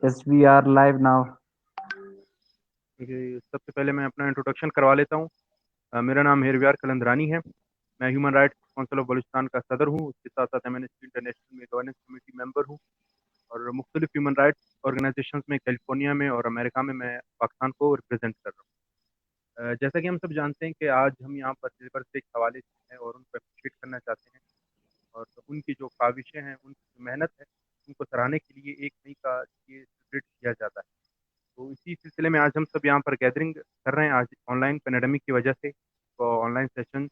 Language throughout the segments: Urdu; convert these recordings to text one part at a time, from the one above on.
Yes, we are live now. سب سے پہلے میں اپنا انٹروڈکشن کروا لیتا ہوں. میرا نام ہیرویار کلندرانی ہے. میں human rights council of Balochistan کا صدر ہوں. اس کے ساتھ ساتھ ایمنسٹی انٹرنیشنل میں گورننس کمیٹی ممبر ہوں اور مختلف ہیومن رائٹس آرگنائزیشنز میں کیلیفورنیا میں اور امریکہ میں پاکستان کو ریپرزینٹ کر رہا ہوں. جیسا کہ ہم سب جانتے ہیں کہ آج ہم یہاں پر لیبر سے ایک حوالے سے ہیں اور ان کو اپریشیٹ کرنا چاہتے ہیں اور ان کی جو کاوشیں ہیں, ان کی جو محنت ہے, ان کو سراہنے کے لیے ایک مئی کا یہ سیلیبریٹ کیا جاتا ہے. تو اسی سلسلے میں آج ہم سب یہاں پر گیدرنگ کر رہے ہیں. آج آن لائن پینڈیمک کی وجہ سے تو online session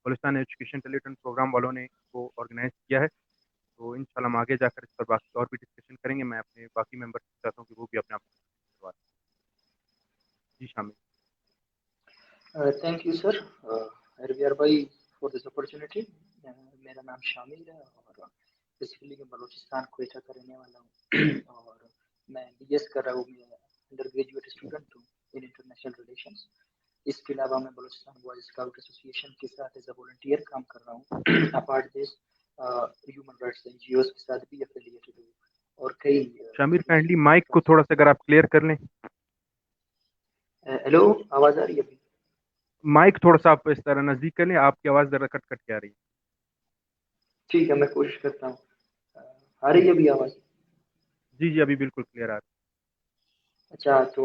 Balochistan education telethon program والوں نے کو آرگنائز کیا ہے. تو انشاءاللہ ہم آگے جا کر اس پر باقی اور بھی ڈسکشن کریں گے. میں اپنے باقی ممبر سے چاہتا ہوں کہ وہ بھی اپنے آپ کو جی شامل. تھینک یو سر ہرویار بھائی فار دس اپرچونیٹی. میرا نام شامل ہے اور بیسیکلی میں بلوچستان کوئٹہ کا رہنے والا ہوں اور میں بی ایس کر رہا ہوں. میں انڈر گریجویٹ اسٹوڈنٹ ہوں ان انٹرنیشنل ریلیشنس. اس کے علاوہ میں بلوچستان بوائز اسکاؤٹ ایسوسیشن کے ساتھ ایز اے والنٹیئر کام کر رہا ہوں. Apart this human rights NGOs کے ساتھ بھی افیلیٹڈ ہوں اور کئی شامیر کائنڈلی انٹرنیشنل مائک کو تھوڑا سا اگر آپ کلیئر کر لیں. ہیلو آواز آ رہی ہے ابھی؟ مائک تھوڑا سا آپ اس طرح نزدیک کر لیں. آپ کی آواز ذرا کٹ کٹ کے آ رہی ہے. ٹھیک ہے میں کوشش کرتا ہوں. آ رہی ہے ابھی آواز؟ جی جی ابھی بالکل کلیئر آ رہی اچھا تو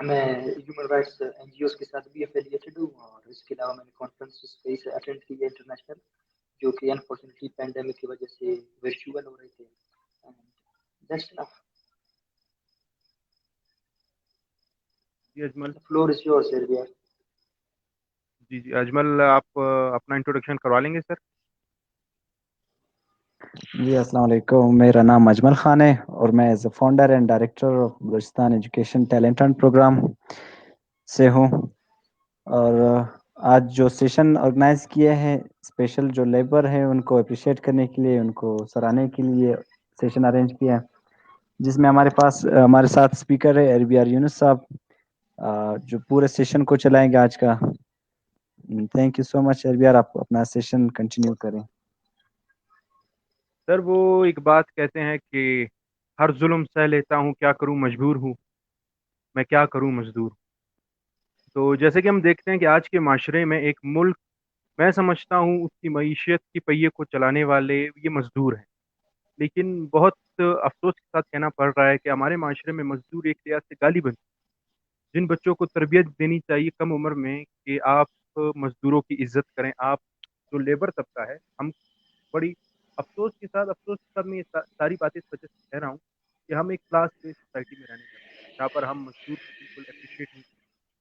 میں human rights NGOs کے ساتھ بھی افیلیٹڈ ہوں اور اس کے علاوہ میں نے کانفرنسز کئی سے اٹینڈ کی ہے انٹرنیشنل, جو کہ انفارچونیٹلی پینڈیمک کی وجہ سے ورچوئل ہو رہے تھے. That's enough. G Ajmal. The floor is yours, Sylvia. جی جی اجمل آپ اپنا انٹروڈکشن کروا لیں گے سر. جی السلام علیکم. میرا نام اجمل خان ہے اور میں as a founder and director of Balochistan education talent and programme سے ہوں. اور آج جو سیشن آرگنائز کیے ہیں اسپیشل جو لیبر ہیں ان کو اپریشیٹ کرنے کے لیے, ان کو سراہنے کے لیے سیشن ارینج کیا, جس میں ہمارے ساتھ اسپیکر ہے ہیرویار یونس صاحب, جو پورے سیشن کو چلائیں گے آج کا. تھینک یو سو مچ ہیرویار. آپ اپنا سیشن کنٹینیو کریں. سر وہ ایک بات کہتے ہیں کہ ہر ظلم سہ لیتا ہوں, کیا کروں مجبور ہوں, میں کیا کروں مزدور. تو جیسے کہ ہم دیکھتے ہیں کہ آج کے معاشرے میں ایک ملک, میں سمجھتا ہوں اس کی معیشت کی پہیے کو چلانے والے یہ مزدور ہیں. لیکن بہت افسوس کے ساتھ کہنا پڑ رہا ہے کہ ہمارے معاشرے میں مزدور ایک لحاظ سے گالی بن. جن بچوں کو تربیت دینی چاہیے کم عمر میں کہ آپ مزدوروں کی عزت کریں, آپ جو لیبر طبقہ ہے, ہم بڑی افسوس کے ساتھ میں یہ ساری باتیں اس وجہ سے کہہ رہا ہوں کہ ہم ایک کلاس بیس سوسائٹی میں رہنے لگے ہیں جہاں پر ہم مزدور کو بالکل اپریشیٹ نہیں کرتے.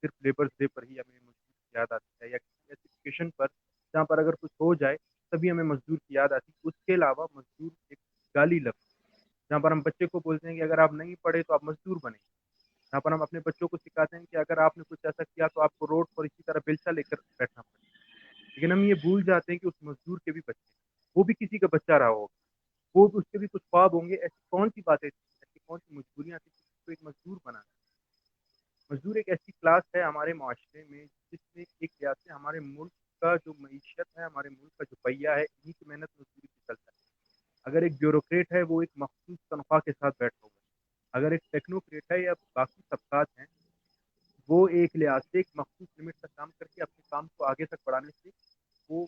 صرف لیبرس ڈے پر ہی ہمیں مزدور کی یاد آتی ہے, یا کسی ایسی اوکیشن پر جہاں پر اگر کچھ ہو جائے تبھی ہمیں مزدور کی یاد آتی. اس کے علاوہ مزدور ایک گالی لفظ جہاں پر ہم بچے کو بولتے ہیں کہ اگر آپ نہیں پڑھے تو آپ مزدور بنیں. جہاں پر ہم اپنے بچوں کو سکھاتے ہیں کہ اگر آپ نے کچھ ایسا کیا تو آپ کو روڈ پر اسی طرح بیلچا لے کر بیٹھنا پڑے. لیکن ہم یہ بھول جاتے ہیں کہ اس مزدور کے بھی بچے ہیں, وہ بھی کسی کا بچہ رہا ہوگا, وہ اس کے بھی کچھ خواب ہوں گے. ایسی کون سی باتیں تھیں, ایسی کون سی مجبوریاں تھیں جس کو ایک مزدور بنانا. مزدور ایک ایسی کلاس ہے ہمارے معاشرے میں جس میں ایک لحاظ سے ہمارے ملک کا جو معیشت ہے, ہمارے ملک کا جو پہیہ ہے, انہیں کی محنت مزدوری سے چلتا ہے. اگر ایک بیوروکریٹ ہے وہ ایک مخصوص تنخواہ کے ساتھ بیٹھا ہوگا, اگر ایک ٹیکنوکریٹ ہے یا باقی طبقات ہیں وہ ایک لحاظ سے ایک مخصوص لمٹ تک کام کر کے اپنے کام کو آگے تک بڑھانے سے وہ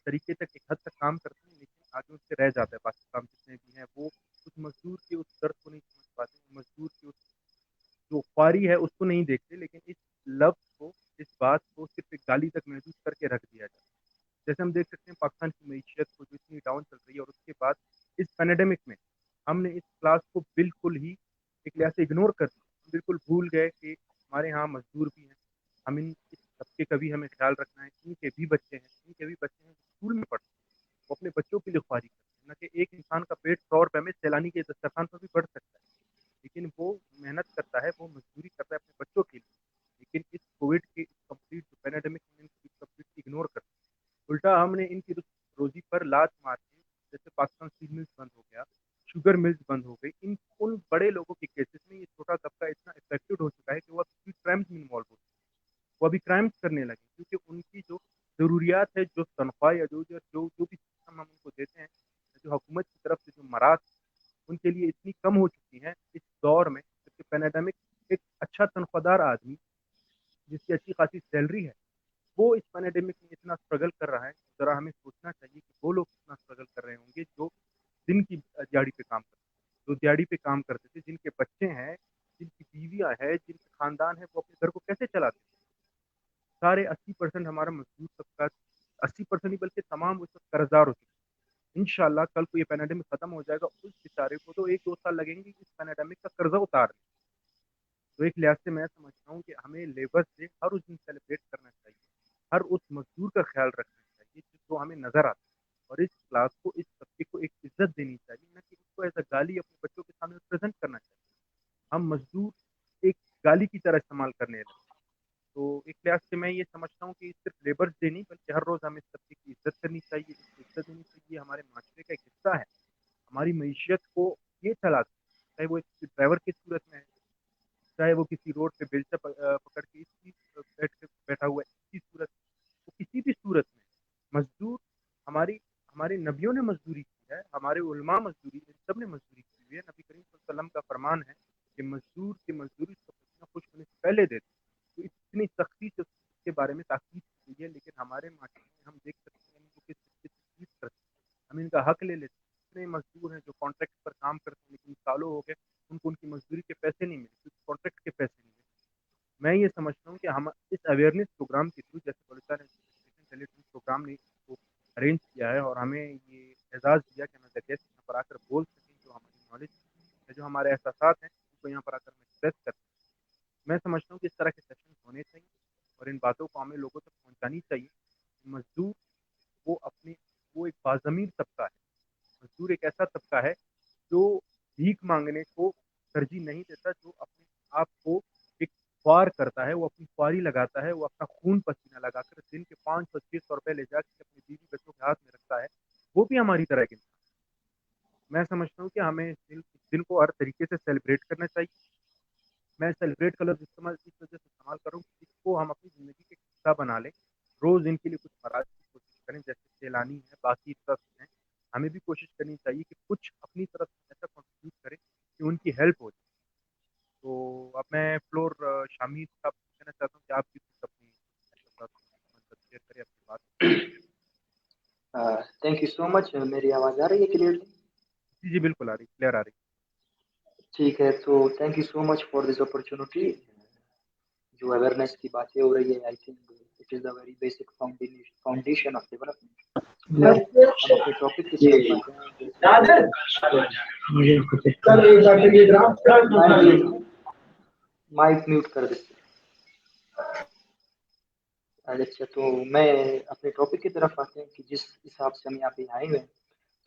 طریقے تک ایک حد تک کام کرتے ہیں, لیکن آگے اس سے رہ جاتا ہے. باقی کام جتنے بھی ہیں وہ اس مزدور کے اس درد کو نہیں سمجھ پاتے, مزدور کی اس جو خواری ہے اس کو نہیں دیکھتے, لیکن اس لفظ کو, اس بات کو صرف ایک گالی تک محدود کر کے رکھ دیا جاتا ہے. جیسے ہم دیکھ سکتے ہیں پاکستان کی معیشت کو جو اتنی ڈاؤن چل رہی ہے, اور اس کے بعد اس پینڈیمک میں ہم نے اس کلاس کو بالکل ہی ایک لحاظ سے اگنور کر دیا. ہم بالکل بھول گئے کہ ہمارے ہاں مزدور بھی ہیں, ہم ان سب کے بھی ہمیں خیال رکھنا ہے. ان کے بھی بچے ہیں, ان کے بھی بچے ہیں اسکول میں پڑھتے ہیں, وہ اپنے بچوں کے لیے خواری کرتے ہیں. نہ کہ ایک انسان کا پیٹ 100 روپے میں سیلانی کے دسترخوان پر بھی بڑھ سکتا ہے, لیکن وہ محنت کرتا ہے, وہ مزدوری کرتا ہے اپنے بچوں کے لیے. لیکن اس کووڈ کے کمپلیٹ جو پینڈیمک میں کمپلیٹ اگنور کرتے ہیں. الٹا ہم نے ان کی روزی پر لات مار کے, جیسے پاکستان سیل ملز بند ہو گیا, شوگر ملز بند ہو گئی, ان بڑے لوگوں کے کیسز میں یہ چھوٹا طبقہ اتنا افیکٹڈ ہو چکا ہے کہ وہ اب کرائمز میں انوالو ہو چکا ہے. وہ ابھی کرائمز کرنے لگے کیونکہ ان کی جو ضروریات ہے, جو تنخواہ یا جو بھی ہم ان کو دیتے ہیں, جو حکومت کی طرف سے جو مراد ان کے لیے اتنی کم ہو چکی ہیں اس دور میں، جبکہ پینیڈیمک ایک اچھا تنخواہ دار آدمی جس کی اچھی خاصی سیلری ہے وہ اس پینیڈیمک میں اتنا اسٹرگل کر رہا ہے. ذرا ہمیں سوچنا چاہیے کہ وہ لوگ کتنا اسٹرگل کر رہے ہوں گے جو دن کی دیہڑی پہ کام کرتے جو دیہڑی پہ کام کرتے تھے، جن کے بچے ہیں، جن کی بیویاں ہیں، جن کے خاندان ہے، وہ اپنے گھر کو کیسے چلاتے ہیں. سارے 80% ہمارا مزدور طبقہ، 80% ہی بلکہ تمام اس وقت قرضدار ہو چکے ہیں. انشاءاللہ کل کو یہ پینیڈیمک ختم ہو جائے گا، اس بیچارے کو تو 1-2 سال لگیں گے اس پینیڈیمک کا قرضہ اتارنے. تو ایک لحاظ سے میں سمجھتا ہوں کہ ہمیں لیبر سے ہر اس دن سیلیبریٹ کرنا چاہیے، ہر اس مزدور کا خیال رکھنا چاہیے جو ہمیں نظر آتا ہے، اور اس کلاس کو، اس طبقے کو ایک عزت دینی چاہیے، نہ کہ اس کو ایسا گالی اپنے بچوں کے سامنے پریزنٹ کرنا چاہیے. ہم مزدور ایک گالی کی طرح استعمال کرنے لگے. تو ایک لحاظ سے میں یہ سمجھتا ہوں کہ صرف لیبرز ڈے نہیں بلکہ ہر روز ہمیں اس طبقے کی عزت کرنی چاہیے، اس کو عزت دینی چاہیے. ہمارے معاشرے کا ایک حصہ ہے، ہماری معیشت کو یہ چلاتا ہے، چاہے وہ ایک ڈرائیور کی صورت میں ہے، چاہے وہ کسی روڈ پہ بیلچا پکڑ کے بیٹھا ہوا ہے، اس کی صورت وہ کسی بھی صورت میں مزدور. ہمارے نبیوں نے مزدوری کی ہے، ہمارے علماء مزدوری، سب نے مزدوری کی ہوئی ہے. نبی کریم صلی اللہ علیہ وسلم کا فرمان ہے کہ مزدور کی مزدوری اس کو پسینہ خشک ہونے سے پہلے دیتے. تو اتنی سختی سے اس کے بارے میں تاکید کی گئی ہے، لیکن ہمارے معاشرے میں ہم دیکھ سکتے ہیں ان کو کس طریقے سے ٹریٹ کرتے ہیں. ہم ان کا حق لے لیتے ہیں. اتنے مزدور ہیں جو کانٹریکٹ پر کام کرتے ہیں لیکن سالوں ہو گئے ان کو ان کی مزدوری کے پیسے نہیں ملے، کانٹریکٹ کے پیسے نہیں ملے. میں یہ سمجھتا ہوں کہ ہم اس اویئرنیس پروگرام کے تھرو، جیسے بلوچستان ایجوکیشن ٹیلیویژن پروگرام نے کو ارینج کیا ہے اور ہمیں یہ اعزاز دیا کہ ہم ایز اے گیسٹ یہاں پر آ کر بول سکیں، جو ہماری نالج ہے، جو ہمارے احساسات ہیں ان کو یہاں پر آ کر ہم ایکسپریس کرتے ہیں. میں سمجھتا ہوں کہ اس طرح کے سیشن ہونے چاہیے اور ان باتوں کو ہمیں لوگوں تک پہنچانی چاہیے. مزدور وہ ایک باضمیر طبقہ ہے. مزدور ایک ایسا طبقہ ہے جو بھیک مانگنے کو ترجیح نہیں دیتا، جو اپنے آپ کو ایک خوار کرتا ہے، وہ اپنی خواری لگاتا ہے، وہ اپنا خون پسینہ لگا کر دن کے 500-600 روپے لے جا کے اپنی بیوی بچوں کے ہاتھ میں رکھتا ہے. وہ بھی ہماری طرح کے انسان. میں سمجھتا ہوں کہ ہمیں اس دن کو ہر طریقے سے سیلیبریٹ کرنا چاہیے. میں سیلیبریٹ کا لفظ استعمال اس وجہ سے استعمال کروں کہ اس کو ہم اپنی زندگی کے حصہ بنا لیں. روز ان کے لیے کچھ مراحل کی کوشش کریں، جیسے سیلانی ہے، باقی ٹرسٹ ہیں. ہمیں بھی کوشش کرنی چاہیے کہ کچھ اپنی طرف سے ایسا کنٹریبیوٹ کریں کہ ان کی ہیلپ ہو جائے. تو اب میں فلور شامی صاحب سے کہنا چاہتا ہوں کہ آپ بھی کچھ اپنی احساسات شیئر کریں، اپنی بات. تھینک یو سو مچ. میری آواز آ رہی ہے کلیئرلی؟ جی جی بالکل آ رہی، کلیئر آ رہی. ٹھیک ہے، تو thank you so much for this opportunity. جو اویئرنیس کی باتیں ہو رہی ہے، آئی think it is the very basic foundation of development. ہم اپنے ٹاپک کی طرف آتے ہیں. مائک میوٹ کر دیتے. اچھا، تو میں اپنے ٹاپک کی طرف آتے ہیں کہ جس حساب سے ہم یہاں پہ آئے ہوئے ہیں.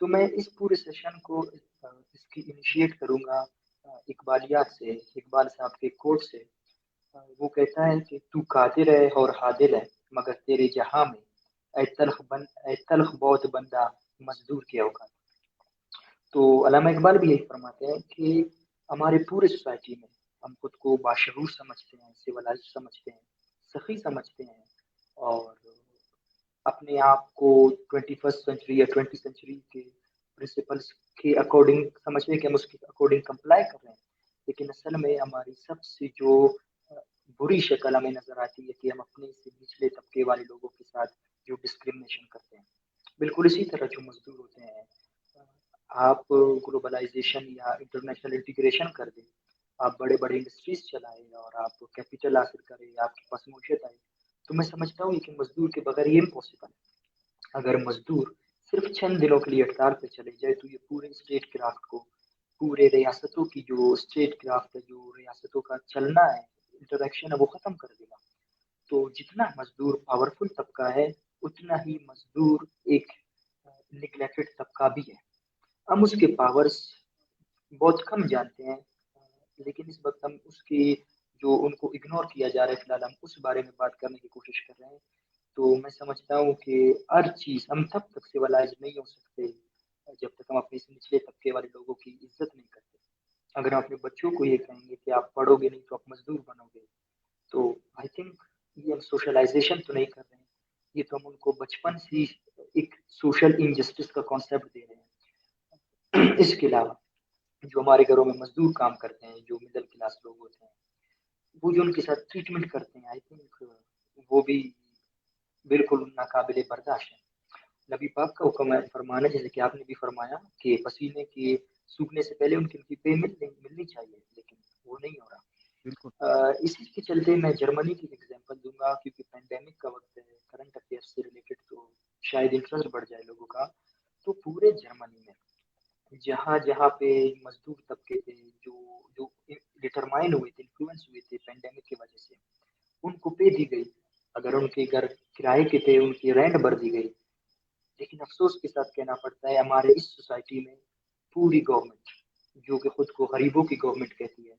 تو میں اس پورے سیشن کو اس کی انیشیٹ کروں گا اقبالیات سے، اقبال صاحب کے کوٹ سے. وہ کہتا ہے کہ تو قادر ہے اور عادل ہے مگر تیرے جہاں میں اے تلخ بہت بندہ مزدور کیا ہوگا. تو علامہ اقبال بھی یہی فرماتے ہیں کہ ہمارے پورے سوسائٹی میں ہم خود کو باشعور سمجھتے ہیں، سویلائزڈ سمجھتے ہیں، سخی سمجھتے ہیں، اور اپنے آپ کو 21 سینچری یا 20 سینچری کے پرنسپلس کے اکارڈنگ سمجھنے کے ہم اس کے اکارڈنگ کمپلائی کر رہے ہیں. لیکن اصل میں ہماری سب سے جو بری شکل ہمیں نظر آتی ہے کہ ہم اپنے سے نچلے طبقے والے لوگوں کے ساتھ جو ڈسکریمنیشن کرتے ہیں. بالکل اسی طرح جو مزدور ہوتے ہیں، آپ گلوبلائزیشن یا انٹرنیشنل انٹیگریشن کر دیں، آپ بڑے بڑے انڈسٹریز چلائیں اور آپ کیپٹل حاصل کریں، آپ کے پاس معیشت آئے، تو میں سمجھتا ہوں کہ مزدور کے بغیر یہ امپاسبل ہے. اگر مزدور صرف چند دنوں کے لیے ہڑتال پہ چلے جائے تو یہ پورے اسٹیٹ کرافٹ کو، پورے ریاستوں کی جو اسٹیٹ کرافٹ ہے، جو ریاستوں کا چلنا ہے، انٹریکشن ہے، وہ ختم کر دے گا. تو جتنا مزدور پاورفل طبقہ ہے اتنا ہی مزدور ایک نگلیکٹڈ طبقہ بھی ہے. ہم اس کے پاورز بہت کم جانتے ہیں، لیکن اس وقت ہم اس کی جو ان کو اگنور کیا جا رہا ہے، فی الحال ہم اس بارے میں بات کرنے کی کوشش کر رہے ہیں. تو میں سمجھتا ہوں کہ ہر چیز ہم تب تک سویلائز نہیں ہو سکتے جب تک ہم اپنے نچلے طبقے والے لوگوں کی عزت نہیں کرتے. اگر ہم اپنے بچوں کو یہ کہیں گے کہ آپ پڑھو گے نہیں تو آپ مزدور بنو گے، تو آئی تھنک یہ ہم سوشلائزیشن تو نہیں کر رہے ہیں، یہ تو ہم ان کو بچپن سے ایک سوشل انجسٹس کا کانسیپٹ دے رہے ہیں. اس کے علاوہ جو ہمارے گھروں میں مزدور کام کرتے ہیں، جو مڈل کلاس لوگ ہوتے ہیں، وہ جو ان کے ساتھ ٹریٹمنٹ کرتے ہیں، آئی تھنک وہ بھی بالکل ناقابل برداشت ہے۔ نبی پاک کا حکم ہے فرمانا، جیسے کہ آپ نے بھی فرمایا، کہ پسینے کے سوکھنے سے پہلے ان کی پے ملنی چاہیے، لیکن وہ نہیں ہو رہا۔ بالکل اسی کے چلتے میں جرمنی کی ایگزامپل دوں گا، کیونکہ پینڈیمک کا وقت ہے، کرنٹ افیئر سے ریلیٹڈ، تو شاید انٹرسٹ بڑھ جائے لوگوں کا۔ تو پورے جرمنی میں جہاں جہاں پہ مزدور طبقے تھے، جو جو ڈٹرمائن ہوئے تھے، انفلوئنس ہوئے تھے پینڈیمک کی وجہ سے، ان کو پے دی گئی۔ اگر ان کے گھر کرائے کے تھے، ان کی رینٹ بھر دی گئی۔ لیکن افسوس کے ساتھ کہنا پڑتا ہے، ہمارے اس سوسائٹی میں پوری گورنمنٹ، جو کہ خود کو غریبوں کی گورنمنٹ کہتی ہے،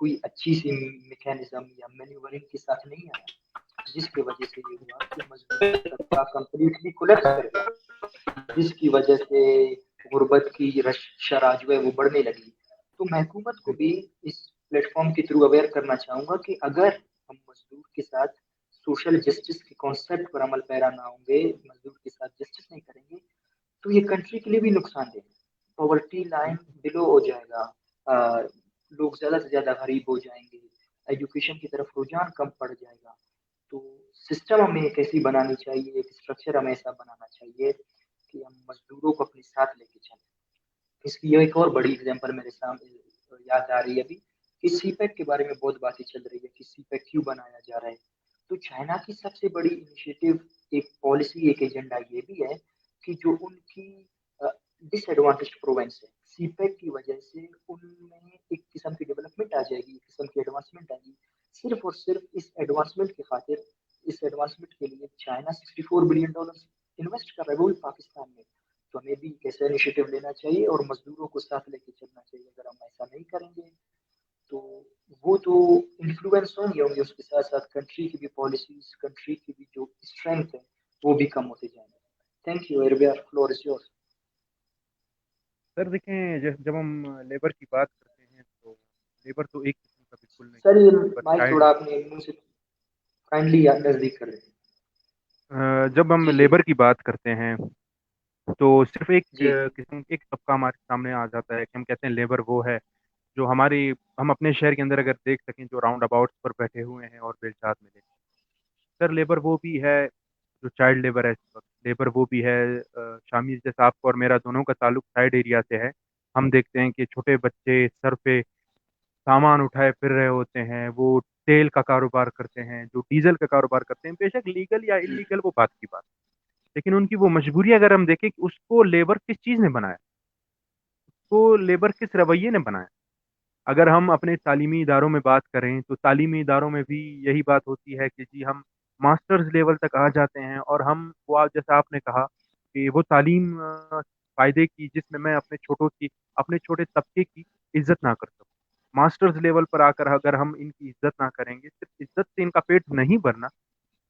کوئی اچھی سی میکینزم یا مینیورنگ کے ساتھ نہیں آیا، جس کی وجہ سے یہ ہوا کہ مزدور طبقہ کمپلیٹلی کولیپس کر گیا، جس کی وجہ سے غربت کی شرح جو ہے وہ بڑھنے لگی۔ تو میں حکومت کو بھی اس پلیٹ فارم کے تھرو اویئر کرنا چاہوں گا کہ اگر ہم مزدور کے ساتھ سوشل جسٹس کے کانسیپٹ پر عمل پیرا نہ ہوں گے، مزدور کے ساتھ جسٹس نہیں کریں گے، تو یہ کنٹری کے لیے بھی نقصان دہ ہے۔ پاورٹی لائن بلو ہو جائے گا، لوگ زیادہ سے زیادہ غریب ہو جائیں گے، ایجوکیشن کی طرف رجحان کم پڑ جائے گا۔ تو سسٹم ہمیں ایک ایسی بنانی چاہیے، ایک اسٹرکچر ہمیں ایسا بنانا چاہیے کہ ہم مزدوروں کو اپنے ساتھ لے کے چلیں۔ اس کی ایک اور بڑی اگزامپل میرے سامنے یاد آ رہی ہے ابھی، کہ سی پیک کے بارے میں بہت باتیں چل رہی ہے کہ سی پیک کیوں بنایا جا رہا ہے۔ تو چائنا کی سب سے بڑی انیشیٹو، ایک پالیسی، ایک ایجنڈا یہ بھی ہے کہ جو ان کی ڈس ایڈوانٹیج پروونس ہے، سی پیک کی وجہ سے ان میں ایک قسم کی ڈیولپمنٹ آ جائے گی، ایک قسم کی ایڈوانسمنٹ آئے گی۔ صرف اور صرف اس ایڈوانسمنٹ کی خاطر، اس ایڈوانسمنٹ کے لیے چائنا $64 بلین انویسٹ کر رہا ہے، وہ بھی پاکستان میں۔ تو ہمیں بھی ایسا انیشیٹو لینا چاہیے اور مزدوروں کو ساتھ لے کے چلنا چاہیے۔ اگر ہم ایسا نہیں کریں گے تو وہ تو انفلوئنس ہوں گے اس کے ساتھ ساتھ کنٹری کی بھی پالیسیز، کنٹری کی بھی جو اسٹرینتھ ہے وہ بھی کم ہوتے جائیں گے۔ تھینک یو ایربیار، فلور از یورس۔ سر دیکھیں، جب ہم لیبر کی بات کرتے ہیں تو لیبر تو ایک قسم کا بالکل نہیں سر ہے، یہ لیبر مائک چائلڈ۔ تھوڑا اپنے منہ سے کائنڈلی نزدیک کر لیں۔ جب ہم جی جی لیبر کی بات کرتے ہیں تو صرف ایک جی قسم ایک طبقہ ہمارے سامنے آ جاتا ہے کہ ہم کہتے ہیں لیبر وہ ہے جو ہم اپنے شہر کے اندر اگر دیکھ سکیں، جو راؤنڈ اباؤٹس پر بیٹھے ہوئے ہیں اور بیلچات میں دیکھیں۔ سر لیبر وہ بھی ہے جو چائلڈ لیبر ہے اس وقت، لیبر وہ بھی ہے شامل، جیسا آپ کو اور میرا دونوں کا تعلق سائڈ ایریا سے ہے۔ ہم دیکھتے ہیں کہ چھوٹے بچے سر پہ سامان اٹھائے پھر رہے ہوتے ہیں، وہ تیل کا کاروبار کرتے ہیں، جو ڈیزل کا کاروبار کرتے ہیں، بے شک لیگل یا انلیگل وہ بات کی بات، لیکن ان کی وہ مجبوری اگر ہم دیکھیں کہ اس کو لیبر کس چیز نے بنایا، اس کو لیبر کس رویے نے بنایا۔ اگر ہم اپنے تعلیمی اداروں میں بات کریں تو تعلیمی اداروں میں بھی یہی بات ہوتی ہے کہ جی ہم ماسٹرز لیول تک آ جاتے ہیں، اور ہم وہ جیسا آپ نے کہا کہ وہ تعلیم فائدے کی جس میں اپنے چھوٹے طبقے کی عزت نہ کر سکوں۔ ماسٹرز لیول پر آ کر اگر ہم ان کی عزت نہ کریں گے، صرف عزت سے ان کا پیٹ نہیں بھرنا،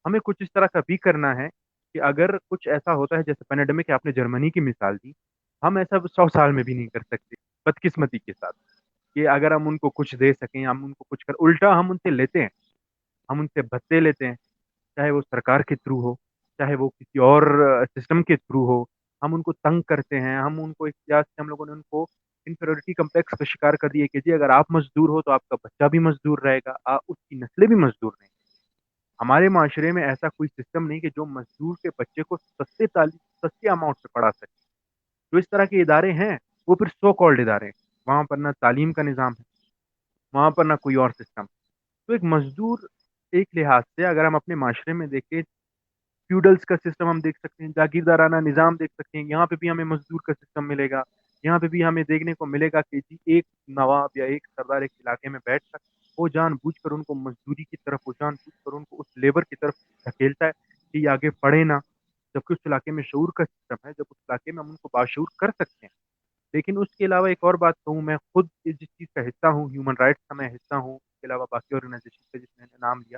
ہمیں کچھ اس طرح کا بھی کرنا ہے کہ اگر کچھ ایسا ہوتا ہے جیسے پینڈیمک، آپ نے جرمنی کی مثال دی، ہم ایسا 100 سال میں بھی نہیں کر سکتے بدقسمتی کے ساتھ، کہ اگر ہم ان کو کچھ دے سکیں، ہم ان کو کچھ الٹا ہم ان سے لیتے ہیں، ہم ان سے بھتے لیتے ہیں، چاہے وہ سرکار کے تھرو ہو، چاہے وہ کسی اور سسٹم کے تھرو ہو، ہم ان کو تنگ کرتے ہیں، ہم ان کو احتیاط سے ہم لوگوں نے ان کو انفیریورٹی کمپلیکس کا شکار کر دیے کہ جی اگر آپ مزدور ہو تو آپ کا بچہ بھی مزدور رہے گا، اس کی نسلیں بھی مزدور رہیں گی۔ ہمارے معاشرے میں ایسا کوئی سسٹم نہیں کہ جو مزدور کے بچے کو سستے اماؤنٹ پہ پڑھا سکے۔ جو اس طرح کے ادارے ہیں وہ پھر سو کالڈ ادارے ہیں، وہاں پر نہ تعلیم کا نظام ہے، وہاں پر نہ کوئی اور سسٹم۔ تو ایک مزدور ایک لحاظ سے اگر ہم اپنے معاشرے میں دیکھیں، فیوڈلز کا سسٹم ہم دیکھ سکتے ہیں، جاگیردارانہ نظام دیکھ سکتے ہیں، یہاں پہ بھی ہمیں مزدور کا سسٹم ملے گا۔ یہاں پہ بھی ہمیں دیکھنے کو ملے گا کہ جی ایک نواب یا ایک سردار ایک علاقے میں بیٹھ کر وہ جان بوجھ کر ان کو مزدوری کی طرف، وہ جان بوجھ کر ان کو اس لیبر کی طرف دھکیلتا ہے کہ یہ آگے پڑھے نہ، جبکہ اس علاقے میں شعور کا سسٹم ہے، جب اس علاقے میں ہم ان کو باشعور کر سکتے ہیں۔ لیکن اس کے علاوہ ایک اور بات کہوں، میں خود جس چیز کا حصہ ہوں، ہیومن رائٹس کا میں حصہ ہوں، اس کے علاوہ باقی آرگنائزیشن کا جس میں نے نام لیا،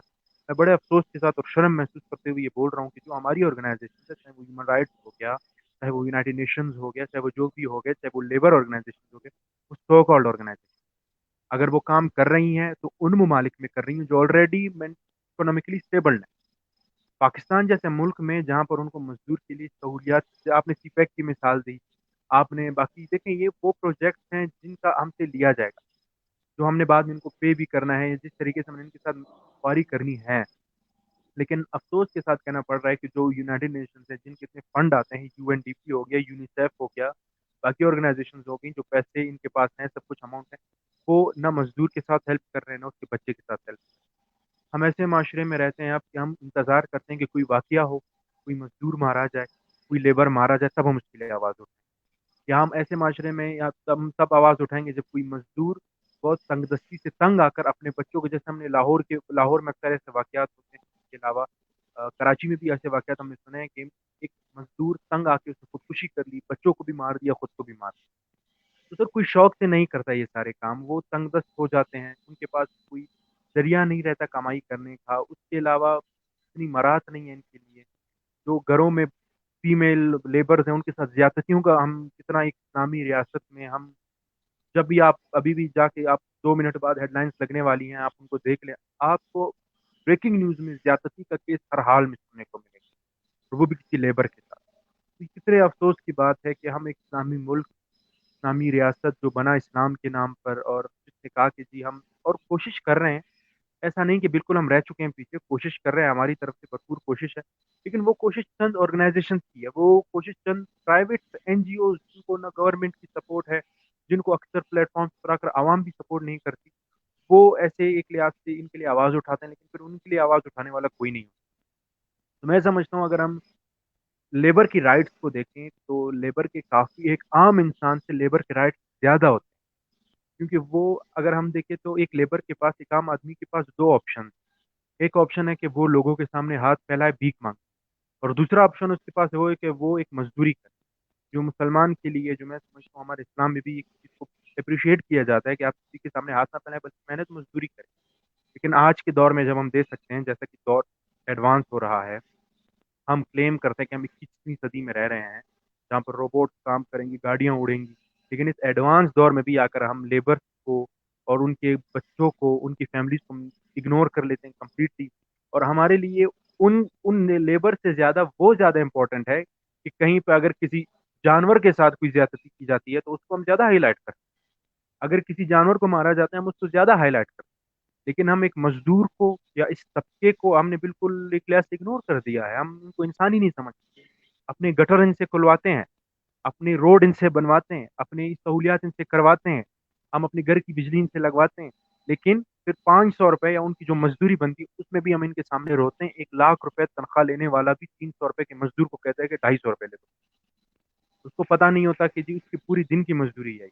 میں بڑے افسوس کے ساتھ اور شرم محسوس کرتے ہوئے یہ بول رہا ہوں کہ جو ہماری آرگنائزیشن ہے، چاہے وہ ہیومن رائٹس ہو گیا، چاہے وہ یونائٹیڈ نیشنز ہو گیا، چاہے وہ جو بھی ہو گیا، چاہے وہ لیبر آرگنائزیشن ہو گیا، وہ سو کالڈ آرگنائزیشن، اگر وہ کام کر رہی ہیں تو ان ممالک میں کر رہی ہیں جو آلریڈی اکنامکلی اسٹیبل ہیں۔ پاکستان جیسے ملک میں جہاں پر ان کو مزدور کے لیے سہولیات، آپ نے سی پیک کی مثال دی، آپ نے باقی دیکھیں یہ وہ پروجیکٹس ہیں جن کا ہم سے لیا جائے گا، جو ہم نے بعد میں ان کو پے بھی کرنا ہے، جس طریقے سے ہم نے ان کے ساتھ فوری کرنی ہے. لیکن افسوس کے ساتھ کہنا پڑ رہا ہے کہ جو یونائٹڈ نیشنز ہیں، جن کے اتنے فنڈ آتے ہیں، یو این ڈی پی ہو گیا، یونیسیف ہو گیا، باقی آرگنائزیشنز ہو گئی، جو پیسے ان کے پاس ہیں، سب کچھ اماؤنٹ ہے، وہ نہ مزدور کے ساتھ ہیلپ کر رہے ہیں نہ اس کے بچے کے ساتھ ہیلپ. ہم ایسے معاشرے میں رہتے ہیں اب کہ ہم انتظار کرتے ہیں کہ کوئی واقعہ ہو، کوئی مزدور مارا جائے، کوئی لیبر مارا جائے، تب ہم اس کے لیے آواز اٹھائیں. یا ہم ایسے معاشرے میں یا ہم تب آواز اٹھائیں گے جب کوئی مزدور بہت تنگ دستی سے تنگ آ کر اپنے بچوں کو، جیسے ہم نے لاہور میں اکثر ایسے واقعات ہوتے ہیں، اس کے علاوہ کراچی میں بھی ایسے واقعات ہم نے سنے ہیں کہ ایک مزدور تنگ آ کے اس نے خودکشی کر لی، بچوں کو بھی مار دیا، خود کو بھی مار دیا. تو سر کوئی شوق سے نہیں کرتا یہ سارے کام، وہ تنگ دست ہو جاتے ہیں، ان کے پاس کوئی ذریعہ نہیں رہتا کمائی کرنے کا. اس کے علاوہ اتنی مراعات نہیں ہے ان کے لیے. جو گھروں میں فیمیل لیبرز ہیں ان کے ساتھ زیادتیوں کا ہم کتنا ایک اسلامی ریاست میں ہم جب بھی آپ ابھی بھی جا کے آپ 2 منٹ بعد ہیڈ لائنس لگنے والی ہیں، آپ ان کو دیکھ لیں، آپ کو بریکنگ نیوز میں زیادتی کا کیس ہر حال میں سننے کو ملے گا، اور وہ بھی کسی لیبر کے ساتھ. تو یہ کتنے افسوس کی بات ہے کہ ہم ایک اسلامی ملک، اسلامی ریاست جو بنا اسلام کے نام پر، اور جس نے کہا کہ جی ہم اور کوشش کر رہے ہیں، ایسا نہیں کہ بالکل ہم رہ چکے ہیں پیچھے، کوشش کر رہے ہیں، ہماری طرف سے بھرپور کوشش ہے. لیکن وہ کوشش چند آرگنائزیشن کی ہے، وہ کوشش چند پرائیویٹ این جی اوز جن کو نہ گورنمنٹ کی سپورٹ ہے، جن کو اکثر پلیٹ فارمز پر آ کر عوام بھی سپورٹ نہیں کرتی، وہ ایسے ایک لحاظ سے ان کے لیے آواز اٹھاتے ہیں، لیکن پھر ان کے لیے آواز اٹھانے والا کوئی نہیں ہوتا. تو میں سمجھتا ہوں اگر ہم لیبر کی رائٹس کو دیکھیں تو لیبر کے کافی ایک عام انسان سے لیبر کے رائٹس زیادہ ہوتے ہیں. کیونکہ وہ اگر ہم دیکھیں تو ایک لیبر کے پاس، ایک عام آدمی کے پاس دو آپشن. ایک آپشن ہے کہ وہ لوگوں کے سامنے ہاتھ پھیلائے، بھیک مانگے، اور دوسرا آپشن اس کے پاس وہ ہے کہ وہ ایک مزدوری کرے. جو مسلمان کے لیے، جو میں سمجھتا ہوں ہمارے اسلام میں بھی ایک چیز کو اپریشیٹ کیا جاتا ہے کہ آپ کسی کے سامنے ہاتھ نہ پھیلائیں بلکہ محنت مزدوری کریں. لیکن آج کے دور میں جب ہم دیکھ سکتے ہیں، جیسا کہ دور ایڈوانس ہو رہا ہے، ہم کلیم کرتے ہیں کہ ہم 21ویں صدی میں رہ رہے ہیں جہاں پر روبوٹ کام کریں گی، گاڑیاں اڑیں گی، لیکن اس ایڈوانس دور میں بھی آ کر ہم لیبر کو اور ان کے بچوں کو، ان کی فیملیز کو اگنور کر لیتے ہیں کمپلیٹلی. اور ہمارے لیے ان لیبر سے زیادہ وہ زیادہ امپورٹنٹ ہے کہ کہیں پہ اگر کسی جانور کے ساتھ کوئی زیادتی کی جاتی ہے تو اس کو ہم زیادہ ہائی لائٹ کرتے ہیں. اگر کسی جانور کو مارا جاتا ہے ہم اس کو زیادہ ہائی لائٹ کرتے ہیں. لیکن ہم ایک مزدور کو یا اس طبقے کو ہم نے بالکل ایک لحاظ سے اگنور کر دیا ہے. ہم ان کو انسان ہی نہیں سمجھتے. اپنے گٹر ان سے کھلواتے ہیں، اپنے روڈ ان سے بنواتے ہیں، اپنی سہولیات ان سے کرواتے ہیں، ہم اپنے گھر کی بجلی ان سے لگواتے ہیں. لیکن پھر 500 روپے یا ان کی جو مزدوری بنتی ہے اس میں بھی ہم ان کے سامنے روتے ہیں. 1,00,000 روپے تنخواہ لینے والا بھی 300 روپے کے مزدور کو کہتا ہے کہ 250 روپے لے دو. اس کو پتا نہیں ہوتا کہ جی اس کی پوری دن کی مزدوری ہے.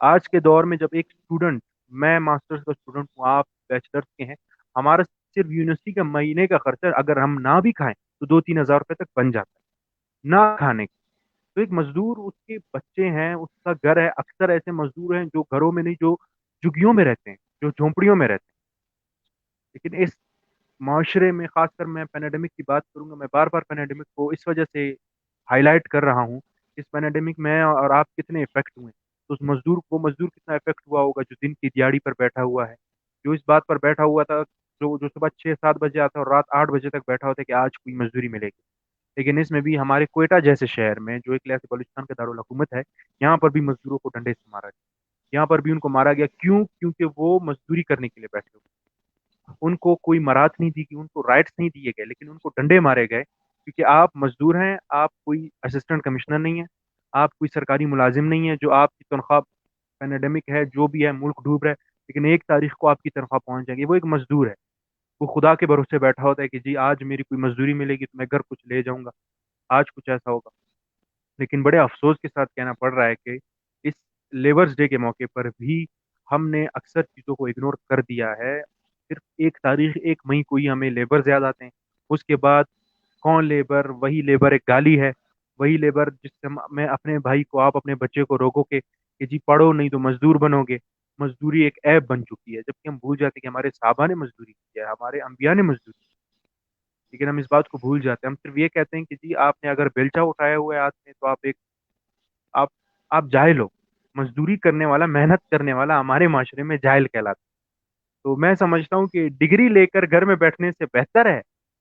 آج کے دور میں جب ایک اسٹوڈنٹ، میں ماسٹرز کا اسٹوڈنٹ ہوں، آپ بیچلرس کے ہیں، ہمارا صرف یونیورسٹی کا مہینے کا خرچہ اگر ہم نہ بھی کھائیں تو 2-3 ہزار روپے تک بن جاتا ہے نہ کھانے کے. تو ایک مزدور، اس کے بچے ہیں، اس کا گھر ہے. اکثر ایسے مزدور ہیں جو گھروں میں نہیں، جو جھگیوں میں رہتے ہیں، جو جھونپڑیوں میں رہتے ہیں. لیکن اس معاشرے میں، خاص کر میں پینیڈمک کی بات کروں گا، میں بار بار پینیڈمک کو اس وجہ سے ہائی لائٹ کر رہا ہوں. اس پینیڈمک میں اور آپ کتنے افیکٹ ہوئے، تو اس مزدور وہ مزدور کتنا افیکٹ ہوا ہوگا جو دن کی دیہڑی پر بیٹھا ہوا ہے، جو اس بات پر بیٹھا ہوا تھا، جو صبح 6-7 بجے آتا ہے اور رات 8 بجے تک بیٹھا ہوتا ہے کہ آج کوئی مزدوری ملے گی. لیکن اس میں بھی ہمارے کوئٹہ جیسے شہر میں، جو ایک لحاظ سے بلوچستان کا دارالحکومت ہے، یہاں پر بھی مزدوروں کو ڈنڈے سے مارا گیا. یہاں پر بھی ان کو مارا گیا. کیوں؟ کیونکہ وہ مزدوری کرنے کے لیے بیٹھے ہوئے. ان کو کوئی مراعات نہیں دی گئی، ان کو رائٹس نہیں دیے گئے، لیکن ان کو ڈنڈے مارے گئے. کیونکہ آپ مزدور ہیں، آپ کوئی اسسٹنٹ کمشنر نہیں ہیں، آپ کوئی سرکاری ملازم نہیں ہے جو آپ کی تنخواہ، پینیڈمک ہے جو بھی ہے، ملک ڈوب رہا ہے لیکن 1 تاریخ کو آپ کی تنخواہ پہنچ جائے گی. وہ ایک مزدور ہے، وہ خدا کے بھروسے بیٹھا ہوتا ہے کہ جی آج میری کوئی مزدوری ملے گی تو میں گھر کچھ لے جاؤں گا، آج کچھ ایسا ہوگا. لیکن بڑے افسوس کے ساتھ کہنا پڑ رہا ہے کہ اس لیبرز ڈے کے موقع پر بھی ہم نے اکثر چیزوں کو اگنور کر دیا ہے. صرف 1 تاریخ 1 مئی کو ہی ہمیں لیبر یاد آتے ہیں. اس کے بعد کون لیبر؟ وہی لیبر ایک گالی ہے، وہی لیبر جس سے میں اپنے بھائی کو، آپ اپنے بچے کو روکو کہ جی پڑھو نہیں تو مزدور بنو گے. مزدوری ایک عیب بن چکی ہے، جبکہ ہم بھول جاتے ہیں کہ ہمارے صحابہ نے مزدوری کی ہے، ہمارے انبیاء نے مزدوری کی. لیکن ہم اس بات کو بھول جاتے ہیں. ہم صرف یہ کہتے ہیں کہ جی آپ نے اگر بیلچا اٹھایا ہوا ہے ہاتھ میں تو آپ آپ جاہل ہو. مزدوری کرنے والا، محنت کرنے والا ہمارے معاشرے میں جاہل کہلاتا ہے. تو میں سمجھتا ہوں کہ ڈگری لے کر گھر میں بیٹھنے سے بہتر ہے،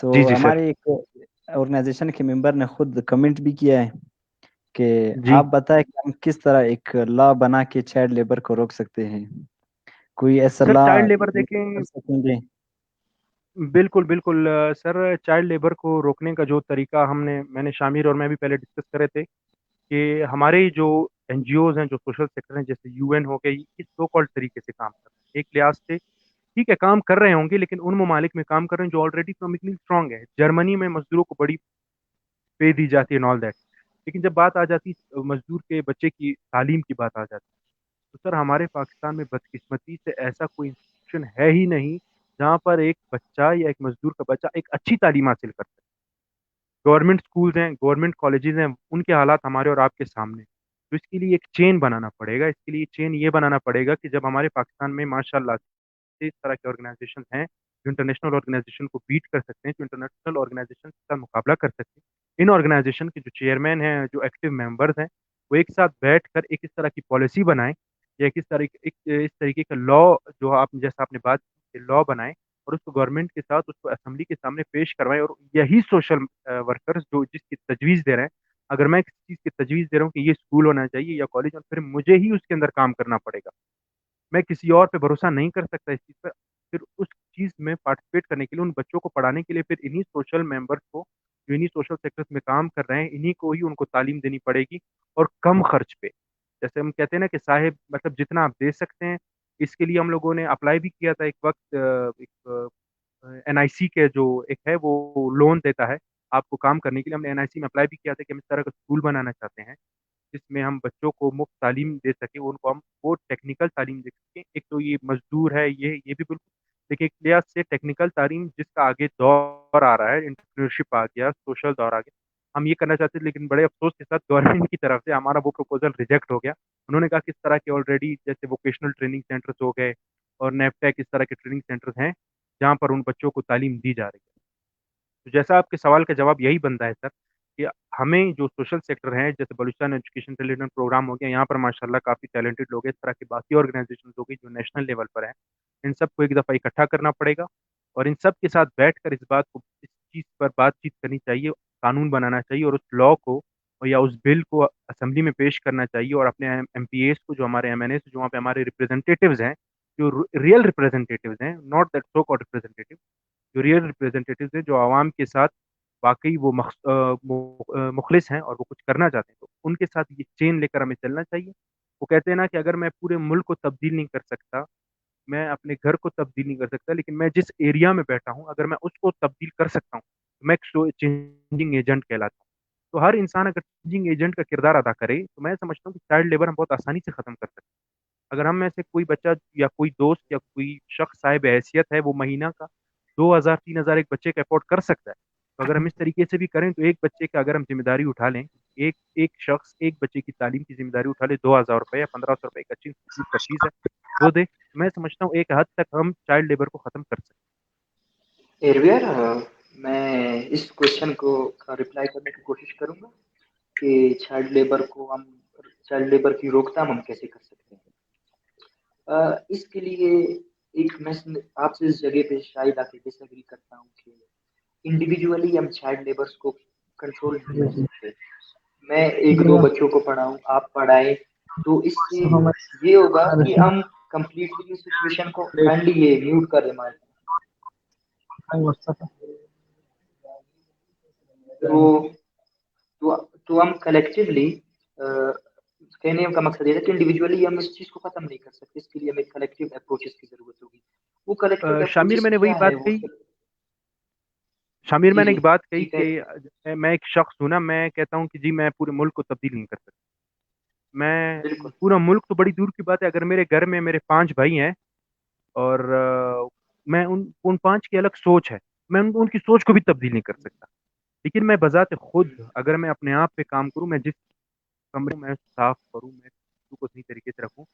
تو جی جی سر ہمارے ایک آرگنائزیشن کے ممبر نے خود کمنٹ بھی کیا ہے کہ جی آپ بتائیں کہ ہم کس طرح ایک لا بنا کے چائلڈ لیبر کو روک سکتے ہیں، کوئی ایسا سر لا چائلڈ لیبر کر دیکھیں، سکیں گے؟ بالکل بالکل سر چائلڈ لیبر کو روکنے کا جو طریقہ میں نے شامیر اور میں بھی پہلے ڈسکس کرے تھے کہ ہمارے جو این جی اوز ہیں، جو سوشل سیکٹر ہیں، جیسے یو این ہو گئی، اس سو کالڈ طریقے سے کام کر رہے ہیں ایک لحاظ سے، ٹھیک ہے کام کر رہے ہوں گے، لیکن ان ممالک میں کام کر رہے ہیں جو آلریڈی اکنامکلی اسٹرانگ ہے. جرمنی میں مزدوروں کو بڑی پے دی جاتی ہے آل دیٹ، لیکن جب بات آ جاتی مزدور کے بچے کی تعلیم کی بات آ جاتی تو سر ہمارے پاکستان میں بدقسمتی سے ایسا کوئی انسٹیٹیوشن ہے ہی نہیں جہاں پر ایک بچہ یا ایک مزدور کا بچہ ایک اچھی تعلیم حاصل کر سکے. گورنمنٹ سکولز ہیں، گورنمنٹ کالجز ہیں، ان کے حالات ہمارے اور آپ کے سامنے. تو اس کے لیے ایک چین بنانا پڑے گا. اس کے لیے چین یہ بنانا پڑے گا کہ جب ہمارے پاکستان میں ماشاء اللہ سے اس طرح کے آرگنائزیشن ہیں جو انٹرنیشنل آرگنائزیشن کو بیٹ کر سکتے ہیں، جو انٹرنیشنل آرگنائزیشن کا مقابلہ کر سکتے ہیں، ان آرگنائزیشن کے جو چیئرمین ہیں، جو ایکٹیو ممبرز ہیں، وہ ایک ساتھ بیٹھ کر ایک اس طرح کی پالیسی بنائیں یا اس طریقے کا لا، جو جیسا آپ نے بات کی لا بنائیں اور اس کو گورنمنٹ کے ساتھ اس کو اسمبلی کے سامنے پیش کروائیں. اور یہی سوشل ورکرز جو جس کی تجویز دے رہے ہیں، اگر میں کسی چیز کی تجویز دے رہا ہوں کہ یہ اسکول ہونا چاہیے یا کالج، اور پھر مجھے ہی اس کے اندر کام کرنا پڑے گا، میں کسی اور پہ بھروسہ نہیں کر سکتا اس چیز پہ. پھر اس چیز میں پارٹیسپیٹ کرنے کے لیے، ان بچوں کو پڑھانے کے لیے، پھر انہی سوشل ممبرس کو جو انہی سوشل سیکٹرز میں کام کر رہے ہیں، انہی کو ہی ان کو تعلیم دینی پڑے گی اور کم خرچ پہ. جیسے ہم کہتے ہیں نا کہ صاحب مطلب جتنا آپ دے سکتے ہیں. اس کے لیے ہم لوگوں نے اپلائی بھی کیا تھا ایک وقت، ایک این آئی سی کے جو ایک ہے وہ لون دیتا ہے آپ کو کام کرنے کے لیے. ہم نے این آئی سی میں اپلائی بھی کیا تھا کہ ہم اس طرح کا اسکول بنانا چاہتے ہیں جس میں ہم بچوں کو مفت تعلیم دے سکیں، ان کو ہم وہ ٹیکنیکل تعلیم دے سکیں. ایک تو یہ مزدور ہے، یہ بھی بالکل، لیکن ایک لحاظ سے ٹیکنیکل تعلیم جس کا آگے دور آ رہا ہے، انٹرپرینورشپ آ گیا، سوشل دور آ گیا، ہم یہ کرنا چاہتے تھے، لیکن بڑے افسوس کے ساتھ گورنمنٹ کی طرف سے ہمارا وہ پروپوزل ریجیکٹ ہو گیا. انہوں نے کہا کہ اس طرح کے آلریڈی جیسے ووکیشنل ٹریننگ سینٹرز ہو گئے اور نیپٹیک، اس طرح کے ٹریننگ سینٹرز ہیں جہاں پر ان بچوں کو تعلیم دی جا رہی ہے. تو جیسا آپ کے سوال کا جواب یہی بنتا ہے سر کہ ہمیں جو سوشل سیکٹر ہیں، جیسے بلوچستان ایجوکیشن ریلیٹڈ پروگرام ہو گیا، یہاں پر ماشاءاللہ کافی ٹیلنٹڈ لوگ ہیں، اس طرح کی باقی آرگنائزیشن ہو گئی جو نیشنل لیول پر ہیں، ان سب کو ایک دفعہ اکٹھا کرنا پڑے گا اور ان سب کے ساتھ بیٹھ کر اس چیز پر بات چیت کرنی چاہیے، قانون بنانا چاہیے اور اس لا کو یا اس بل کو اسمبلی میں پیش کرنا چاہیے. اور اپنے ایم پی ایز کو، جو ہمارے ایم این ایز، جو وہاں پہ ہمارے ریپرزینٹیٹیوز ہیں، جو ریئل ریپرزینٹیٹیوز ہیں، ناٹ دیٹ سو کالڈ ریپرزینٹیٹیو، جو ریئل ریپرزینٹیٹیوز ہیں، جو عوام کے ساتھ واقعی وہ مخلص ہیں اور وہ کچھ کرنا چاہتے ہیں، تو ان کے ساتھ یہ چین لے کر ہمیں چلنا چاہیے. وہ کہتے ہیں نا کہ اگر میں پورے ملک کو تبدیل نہیں کر سکتا، میں اپنے گھر کو تبدیل نہیں کر سکتا، لیکن میں جس ایریا میں بیٹھا ہوں اگر میں اس کو تبدیل کر سکتا ہوں تو میں ایک چینجنگ ایجنٹ کہلاتا ہوں. تو ہر انسان اگر چینجنگ ایجنٹ کا کردار ادا کرے تو میں سمجھتا ہوں کہ چائلڈ لیبر ہم بہت آسانی سے ختم کر سکتے ہیں. اگر ہم میں سے کوئی بچہ یا کوئی دوست یا کوئی شخص صاحب حیثیت ہے، وہ مہینہ کا 2,000 3,000 ایک بچے کا افورڈ کر سکتا ہے، تو اگر ہم اس طریقے سے بھی کریں تو ایک بچے کا اگر ہم ذمہ داری اٹھا لیں، ایک شخص ایک بچے کی تعلیم کی ذمہ داری اٹھا لے، 2,000 روپے یا 1,500 روپے ایک اچھی انسٹیٹیوٹ کا فیس ہے وہ دے، میں سمجھتا ہوں ایک حد تک ہم چائلڈ لیبر کو ختم کر سکتے ایرویئر میں اس کوشچن کو رپلائی کرنے کی کوشش کروں گا کہ چائلڈ لیبر کی روک تھام ہم کیسے کر سکتے ہیں. اس کے لیے ایک میں آپ سے اس جگہ پہ شاید آ کے ڈس ایگری کرتا ہوں کہ انڈیویجولی ہم چائلڈ لیبرس کو کنٹرول نہیں کر سکتے. میں ایک دو بچوں کو پڑھاؤں، آپ پڑھائیں، تو اس سے یہ ہوگا کہ ہم کمپلیٹلی سچویشن کو کائنڈلی یہ میوٹ کر دیں. تو ہم کلیکٹیولی کہنے کا مقصد یہ ہے کہ انڈیویجولی ہم اس چیز کو ختم نہیں کر سکتے. اس کے لیے ہمیں کلیکٹیو اپروچز کی ضرورت ہوگی. وہ کلیکٹیو ہیں. شامیر اپروچز میں نے وہی کیا ہے بات وہ؟ کہی، شامیر جی میں نے جی ایک بات جی کہی کہ میں ایک شخص ہوں نا، میں کہتا ہوں کہ جی میں پورے ملک کو تبدیل نہیں کر سکتا. میں بالکل پورا ملک تو بڑی دور کی بات ہے، اگر میرے گھر میں میرے 5 بھائی ہیں اور میں ان 5 کی الگ سوچ ہے، میں ان کی سوچ کو بھی تبدیل نہیں کر سکتا. لیکن میں بذات خود اگر میں اپنے آپ پہ کام کروں، میں جس کمرے میں صاف کروں، میں چیزوں کو صحیح طریقے سے رکھوں،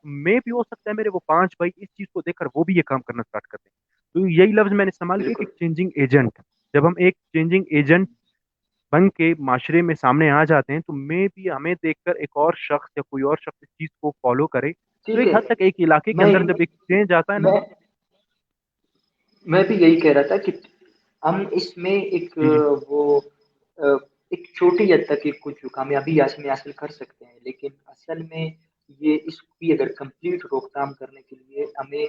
میں بھی ہو سکتا ہے میرے وہ 5 بھائی اس چیز کو دیکھ کر وہ بھی یہ کام کرنا اسٹارٹ کرتے ہیں. تو یہی لفظ میں نے استعمال کیا کہ بالکل چینجنگ ایجنٹ. جب ہم ایک چینجنگ ایجنٹ بن کے معاشرے میں سامنے آ جاتے ہیں تو میں بھی ہمیں دیکھ کر ایک اور شخص یا کوئی اور شخص اس چیز کو فالو کرے. تو ٹھیک ایک ہے. حد تک ایک علاقے کے میں اندر جب ایک چینج آتا ہے نا. میں میں بھی یہی کہہ رہا تھا کہ ہم اس میں ایک جی جی وہ ایک چھوٹی حد تک ایک کچھ کامیابی حاصل کر سکتے ہیں، لیکن اصل میں یہ اس کی اگر کمپلیٹ روک تھام کرنے کے لیے ہمیں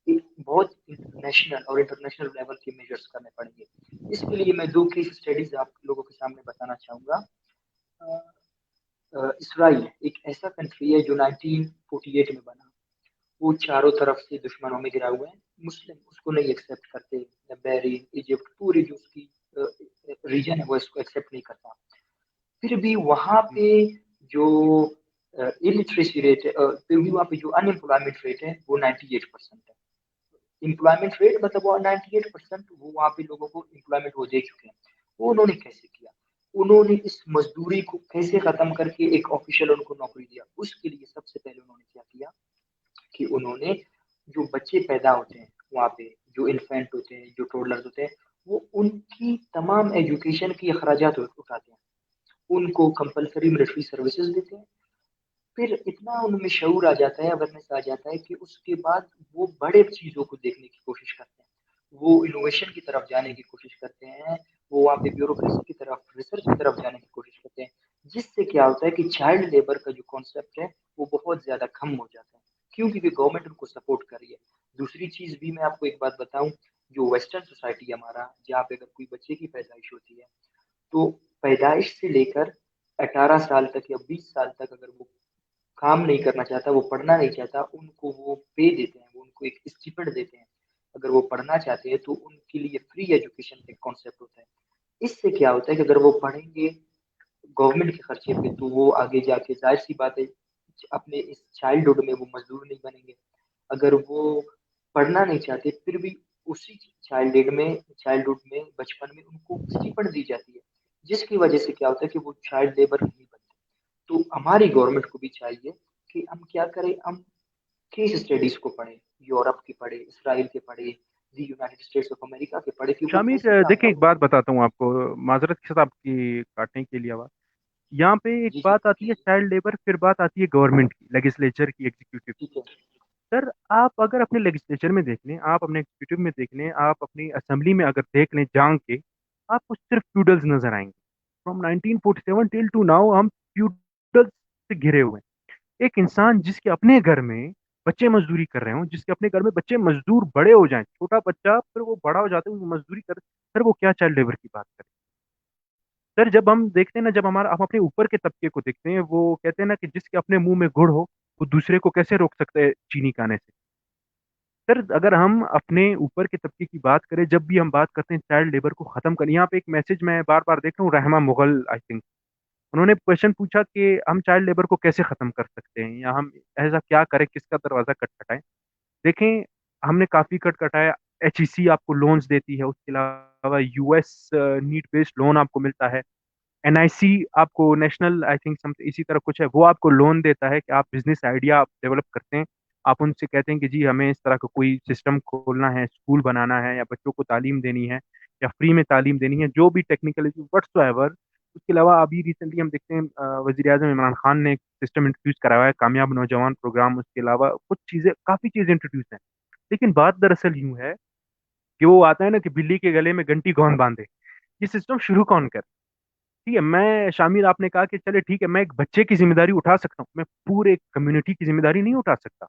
ایک بہت نیشنل اور انٹرنیشنل لیول کے میجرز کرنے پڑیں گے۔ اس کے لیے میں 2 کیس اسٹڈیز آپ لوگوں کے سامنے بتانا چاہوں گا۔ اسرائیل ایک ایسا کنٹری ہے جو 1948 میں بنا، وہ چاروں طرف سے دشمنوں میں گرا ہوا ہے، مسلم اس کو نہیں ایکسیپٹ کرتے، بحرین، ایجپٹ، پوری جو اس کی ریجن ہے وہ اس کو ایکسیپٹ نہیں کرتا۔ پھر بھی وہاں پہ جو الٹریسی ریٹ ہے، پھر بھی وہاں پہ جو ان امپلائمنٹ ریٹ ہے وہ 98% ہے۔ امپلائمنٹ ریٹ مطلب وہ 98% وہ وہاں پہ لوگوں کو امپلائمنٹ وہ دے چکے ہیں۔ وہ انہوں نے کیسے کیا؟ انہوں نے اس مزدوری کو کیسے ختم کر کے ایک آفیشل ان کو نوکری دیا؟ اس کے لیے سب سے پہلے انہوں نے کیا کیا کہ انہوں نے جو بچے پیدا ہوتے ہیں وہاں پہ، جو انفینٹ ہوتے ہیں، جو ٹوڈلرز ہوتے ہیں، وہ ان کی تمام ایجوکیشن کی اخراجات اٹھاتے ہیں، ان کو کمپلسری ملٹری سروسز دیتے ہیں۔ پھر اتنا ان میں شعور آ جاتا ہے، اویئرنیس آ جاتا ہے کہ اس کے بعد وہ بڑے چیزوں کو دیکھنے کی کوشش کرتے ہیں، وہ انوویشن کی طرف جانے کی کوشش کرتے ہیں، وہ وہاں پہ بیوروکریسی کی طرف، ریسرچ کی طرف جانے کی کوشش کرتے ہیں، جس سے کیا ہوتا ہے کہ چائلڈ لیبر کا جو کانسیپٹ ہے وہ بہت زیادہ کم ہو جاتا ہے، کیونکہ گورنمنٹ ان کو سپورٹ کر رہی ہے۔ دوسری چیز بھی میں آپ کو ایک بات بتاؤں، جو ویسٹرن سوسائٹی ہمارا، جہاں پہ اگر کوئی بچے کی پیدائش ہوتی ہے تو پیدائش سے لے کر 18 سال تک یا 20 سال تک اگر وہ کام نہیں کرنا چاہتا، وہ پڑھنا نہیں چاہتا، ان کو وہ پے دیتے ہیں، وہ ان کو ایک اسٹیپنڈ دیتے ہیں، اگر وہ پڑھنا چاہتے ہیں تو ان کے لیے فری ایجوکیشن ایک کانسیپٹ ہوتا ہے۔ اس سے کیا ہوتا ہے کہ اگر وہ پڑھیں گے گورنمنٹ کے خرچے پہ تو وہ آگے جا کے ظاہر سی بات ہے اپنے اس چائلڈہڈ میں وہ مزدور نہیں بنیں گے۔ اگر وہ پڑھنا نہیں چاہتے پھر بھی اسی چائلڈہڈ میں بچپن میں ان کو اسٹیپنڈ دی جاتی ہے، جس کی وجہ سے کیا ہوتا ہے کہ وہ چائلڈ لیبر نہیں بنتے۔ تو ہماری گورنمنٹ کو بھی چاہیے کہ ہم کیا کریں، ہم کیس اسٹڈیز کو پڑھیں، یورپ کے پڑھیں، اسرائیل کے پڑھیں، the United States of America کے پڑھیں کہ وہ کیسے شامیر دیکھیں، کامیاب ایک ہوئے۔ بات بتاتا ہوں آپ کو، معذرت کے ساتھ آپ کی کاٹنے کے لیے آواز۔ یہاں پہ ایک جی جی بات آتی ہے چائلڈ لیبر، پھر بات آتی ہے گورنمنٹ کی، لیجسلیچر کی، ایگزیکٹو کی۔ ٹھیک ہے سر آپ اگر اپنے لیجسلیچر میں دیکھ لیں، آپ اپنے ایگزیکٹو میں دیکھ لیں، آپ اپنی اسمبلی میں اگر دیکھ لیں جان کے، آپ کو صرف فیوڈلز نظر آئیں گے۔ فرام 1947 ٹل ٹو ناؤ ہم فیوڈلز سے گھرے ہوئے ہیں۔ ایک انسان جس کے اپنے گھر میں بچے مزدوری کر رہے ہوں، جس کے اپنے گھر میں بچے مزدور بڑے ہو جائیں، چھوٹا بچہ پھر وہ بڑا ہو جاتا ہے، وہ مزدوری کر، سر وہ کیا چائلڈ لیبر کی بات کریں؟ سر جب ہم دیکھتے ہیں نا، جب ہم اپنے اوپر کے طبقے کو دیکھتے ہیں، وہ کہتے ہیں نا کہ جس کے اپنے منہ میں گڑ ہو وہ دوسرے کو کیسے روک سکتے ہیں چینی کھانے سے؟ سر اگر ہم اپنے اوپر کے طبقے کی بات کریں، جب بھی ہم بات کرتے ہیں چائلڈ لیبر کو ختم کریں، یہاں پہ ایک میسج میں بار بار دیکھ رہا ہوں، رحمہ مغل آئی تھنک، انہوں نے کوشچن پوچھا کہ ہم چائلڈ لیبر کو کیسے ختم کر سکتے ہیں، یا ہم ایسا کیا کریں، کس کا دروازہ کٹکھٹائیں؟ دیکھیں، ہم نے کافی کٹ کٹایا۔ ایچ ای سی آپ کو لونز دیتی ہے، اس کے علاوہ U S need based loan آپ کو ملتا ہے، این آئی سی آپ کو نیشنل آئی تھنک اسی طرح کچھ ہے، وہ آپ کو لون دیتا ہے کہ آپ بزنس آئیڈیا آپ ڈیولپ کرتے ہیں، آپ ان سے کہتے ہیں کہ جی ہمیں اس طرح کا کوئی سسٹم کھولنا ہے، اسکول بنانا ہے، یا بچوں کو تعلیم دینی ہے، یا فری میں تعلیم دینی ہے، جو بھی ٹیکنیکل وٹس ایور۔ اس کے علاوہ ابھی ریسنٹلی ہم دیکھتے ہیں وزیر اعظم عمران خان نے ایک سسٹم انٹروڈیوس کرایا ہے، کامیاب نوجوان پروگرام، اس کے علاوہ کچھ چیزیں، کافی چیزیں انٹروڈیوس ہیں۔ لیکن بات دراصل یوں ہے کہ وہ آتا ہے نا کہ بلی کے گلے میں گھنٹی کون باندھے، یہ سسٹم شروع کون کرے؟ ٹھیک ہے، میں شامل آپ نے کہا کہ چلے ٹھیک ہے، میں ایک بچے کی ذمہ داری اٹھا سکتا ہوں، میں پورے کمیونٹی کی ذمہ داری نہیں اٹھا سکتا۔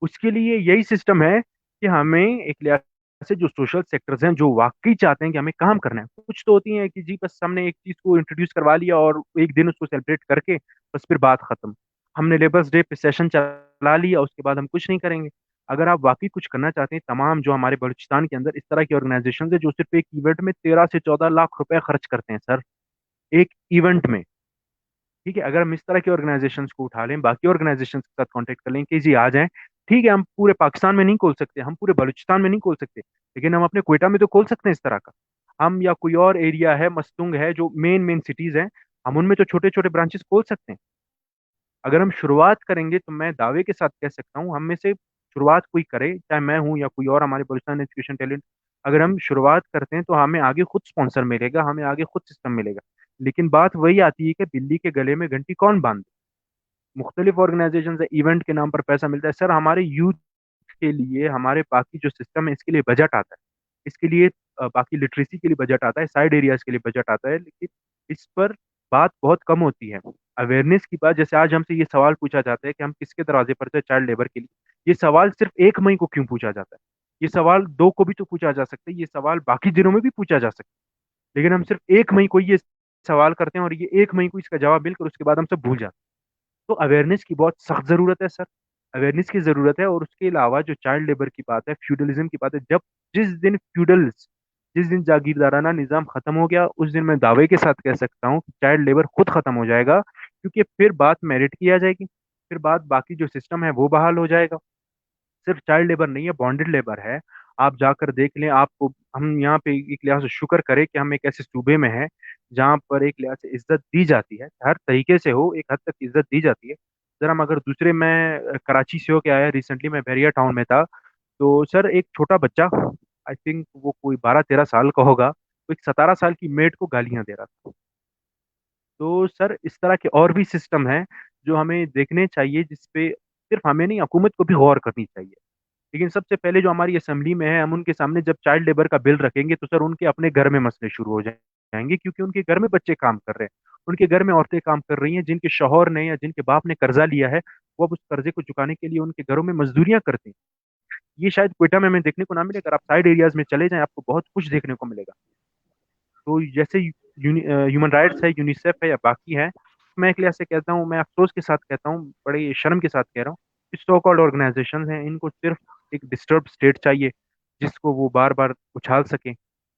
اس کے لیے یہی سسٹم ہے کہ ہمیں ایک لحاظ سے جو سوشل سیکٹرز ہیں، جو واقعی چاہتے ہیں کہ ہمیں کام کرنا ہے، کچھ تو ہوتی ہیں کہ جی بس ہم نے ایک چیز کو انٹروڈیوس کروا لیا اور ایک دن اس کو سیلیبریٹ کر کے بس پھر بات ختم، ہم نے لیبرس ڈے پہ سیشن چلا لیا، اس کے بعد ہم کچھ نہیں کریں گے۔ اگر آپ واقعی کچھ کرنا چاہتے ہیں، تمام جو ہمارے بلوچستان کے اندر اس طرح کی آرگنائزیشن ہے جو صرف ایک ایونٹ میں 13 سے 14 لاکھ روپے خرچ کرتے ہیں سر، ایک ایونٹ میں، ٹھیک ہے، اگر ہم اس طرح کی آرگنائزیشنس کو اٹھا لیں، باقی آرگنائزیشنس کے ساتھ کانٹیکٹ کر لیں کہ جی آ جائیں، ٹھیک ہے، ہم پورے پاکستان میں نہیں کھول سکتے، ہم پورے بلوچستان میں نہیں کھول سکتے، لیکن ہم اپنے کوئٹہ میں تو کھول سکتے ہیں اس طرح کا، ہم یا کوئی اور ایریا ہے، مستنگ ہے، جو مین سٹیز ہیں، ہم ان میں تو چھوٹے چھوٹے برانچز کھول سکتے ہیں۔ اگر ہم شروعات کریں گے تو میں دعوے کے ساتھ کہہ سکتا ہوں، ہم میں سے شروعات کوئی کرے، چاہے میں ہوں یا کوئی اور ہمارے بلوچستان ایجوکیشن ٹیلنٹ، اگر ہم شروعات کرتے ہیں تو ہمیں آگے خود اسپانسر ملے گا، ہمیں آگے خود سسٹم ملے گا۔ لیکن بات وہی آتی ہے کہ بلی کے گلے میں گھنٹی کون باندھے؟ مختلف آرگنائزیشن سے ایونٹ کے نام پر پیسہ ملتا ہے، سر ہمارے یوتھ کے لیے، ہمارے باقی جو سسٹم ہے اس کے لیے بجٹ آتا ہے، اس کے لیے باقی لٹریسی کے لیے بجٹ آتا ہے, سائڈ ایریاز کے لیے بجٹ آتا ہے, لیکن اس پر بات بہت کم ہوتی ہے. اویئرنیس کی بات, جیسے آج ہم سے یہ سوال پوچھا جاتا ہے کہ ہم کس کے دروازے پر تھے چائلڈ لیبر کے لیے, یہ سوال صرف 1 مئی کو کیوں پوچھا جاتا ہے؟ یہ سوال 2 کو بھی تو پوچھا جا سکتا ہے, یہ سوال باقی دنوں میں بھی پوچھا جا سکتا ہے, لیکن ہم صرف 1 مئی کو یہ سوال کرتے ہیں, اور یہ 1 مئی کو اس کا جواب مل کر اس کے بعد ہم سب بھول جاتے ہیں. تو اویئرنیس کی بہت سخت ضرورت ہے سر, اویئرنیس کی ضرورت ہے. اور اس کے علاوہ جو چائلڈ لیبر کی بات ہے, فیوڈلزم کی بات ہے, جس دن جاگیردارانہ نظام ختم ہو گیا, اس دن میں دعوے کے ساتھ کہہ سکتا ہوں کہ چائلڈ لیبر خود ختم ہو جائے گا, کیونکہ پھر بات میرٹ کی آ جائے گی, پھر بات باقی جو سسٹم ہے وہ بحال ہو جائے گا. صرف چائلڈ لیبر نہیں ہے, بانڈڈ لیبر ہے. آپ جا کر دیکھ لیں, آپ کو ہم یہاں پہ ایک لحاظ سے شکر کریں کہ ہم ایک ایسے صوبے میں ہیں جہاں پر ایک لحاظ سے عزت دی جاتی ہے, ہر طریقے سے ہو ایک حد تک عزت دی جاتی ہے. سر ہم اگر دوسرے, میں کراچی سے ہو کے آیا ریسنٹلی, میں بحریہ ٹاؤن میں تھا, تو سر ایک چھوٹا بچہ, آئی تھنک وہ کوئی 12-13 سال کا ہوگا, وہ ایک 17 سال کی میڈ کو گالیاں دے رہا تھا. تو سر اس طرح کے اور بھی سسٹم ہیں جو ہمیں دیکھنے چاہیے, جس پہ صرف ہمیں نہیں حکومت کو بھی غور کرنی چاہیے. لیکن سب سے پہلے جو ہماری اسمبلی میں ہے, ہم ان کے سامنے جب چائلڈ لیبر کا بل رکھیں گے تو سر ان کے اپنے گھر میں مسئلے شروع ہو جائیں گے, کیونکہ ان کے گھر میں بچے کام کر رہے ہیں, ان کے گھر میں عورتیں کام کر رہی ہیں, جن کے شوہر نے یا جن کے باپ نے قرضہ لیا ہے, وہ اب اس قرضے کو چکانے کے لیے ان کے گھروں میں مزدوریاں کرتے ہیں. یہ شاید کوئٹہ میں ہمیں دیکھنے کو نہ ملے, اگر آپ سائڈ ایریاز میں چلے جائیں آپ کو بہت کچھ دیکھنے کو ملے گا. تو جیسے ہیومن رائٹس ہے, یونیسیف ہے یا باقی ہے, میں ایک لحاظ سے کہتا ہوں, میں افسوس کے ساتھ کہتا ہوں, بڑے شرم کے ساتھ کہہ رہا ہوں, سو کالڈ آرگنائزیشن ہیں, ان کو صرف ایک ڈسٹرب اسٹیٹ چاہیے جس کو وہ بار بار اچھال سکیں,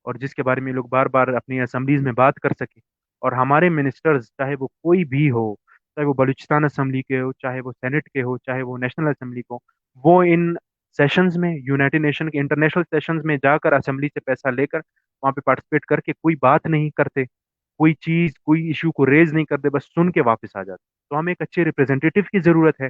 اور جس کے بارے میں لوگ بار بار اپنی اسمبلیز میں بات کر سکیں. اور ہمارے منسٹرز, چاہے وہ کوئی بھی ہو, چاہے وہ بلوچستان اسمبلی کے ہو, چاہے وہ سینٹ کے ہو, چاہے وہ نیشنل اسمبلی کو, وہ ان سیشنز میں, یونائٹڈ نیشن کے انٹرنیشنل سیشنز میں جا کر اسمبلی سے پیسہ لے کر وہاں پہ پارٹیسپیٹ کر کے کوئی بات نہیں کرتے, کوئی چیز, کوئی ایشو کو ریز نہیں کرتے, بس سن کے واپس آ جاتے. تو ہمیں ایک اچھے ریپرزینٹیو کی ضرورت ہے,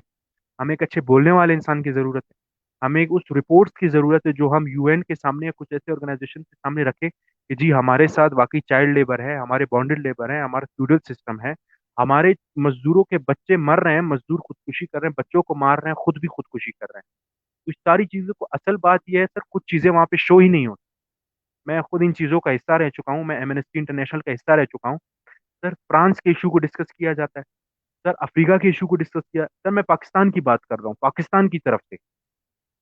ہمیں ایک اچھے بولنے والے انسان کی ضرورت ہے, ہمیں ایک اس رپورٹس کی ضرورت ہے جو ہم یو این کے سامنے یا کچھ ایسے آرگنائزیشن کے سامنے رکھے کہ جی ہمارے ساتھ واقعی چائلڈ لیبر ہے, ہمارے بانڈڈ لیبر ہے, ہمارا فیوڈل سسٹم ہے, ہمارے مزدوروں کے بچے مر رہے ہیں, مزدور خودکشی کر رہے ہیں, بچوں کو مار رہے ہیں, خود بھی خودکشی کر رہے ہیں. تو اس ساری چیزوں کو, اصل بات یہ ہے سر, کچھ چیزیں وہاں پہ شو ہی نہیں ہوتی. میں خود ان چیزوں کا حصہ رہ چکا ہوں, میں ایمنسٹی انٹرنیشنل کا حصہ رہ چکا ہوں. سر فرانس کے ایشو کو ڈسکس کیا جاتا ہے, سر افریقہ کے ایشو کو ڈسکس کیا, سر میں پاکستان کی بات کر رہا ہوں, پاکستان کی طرف سے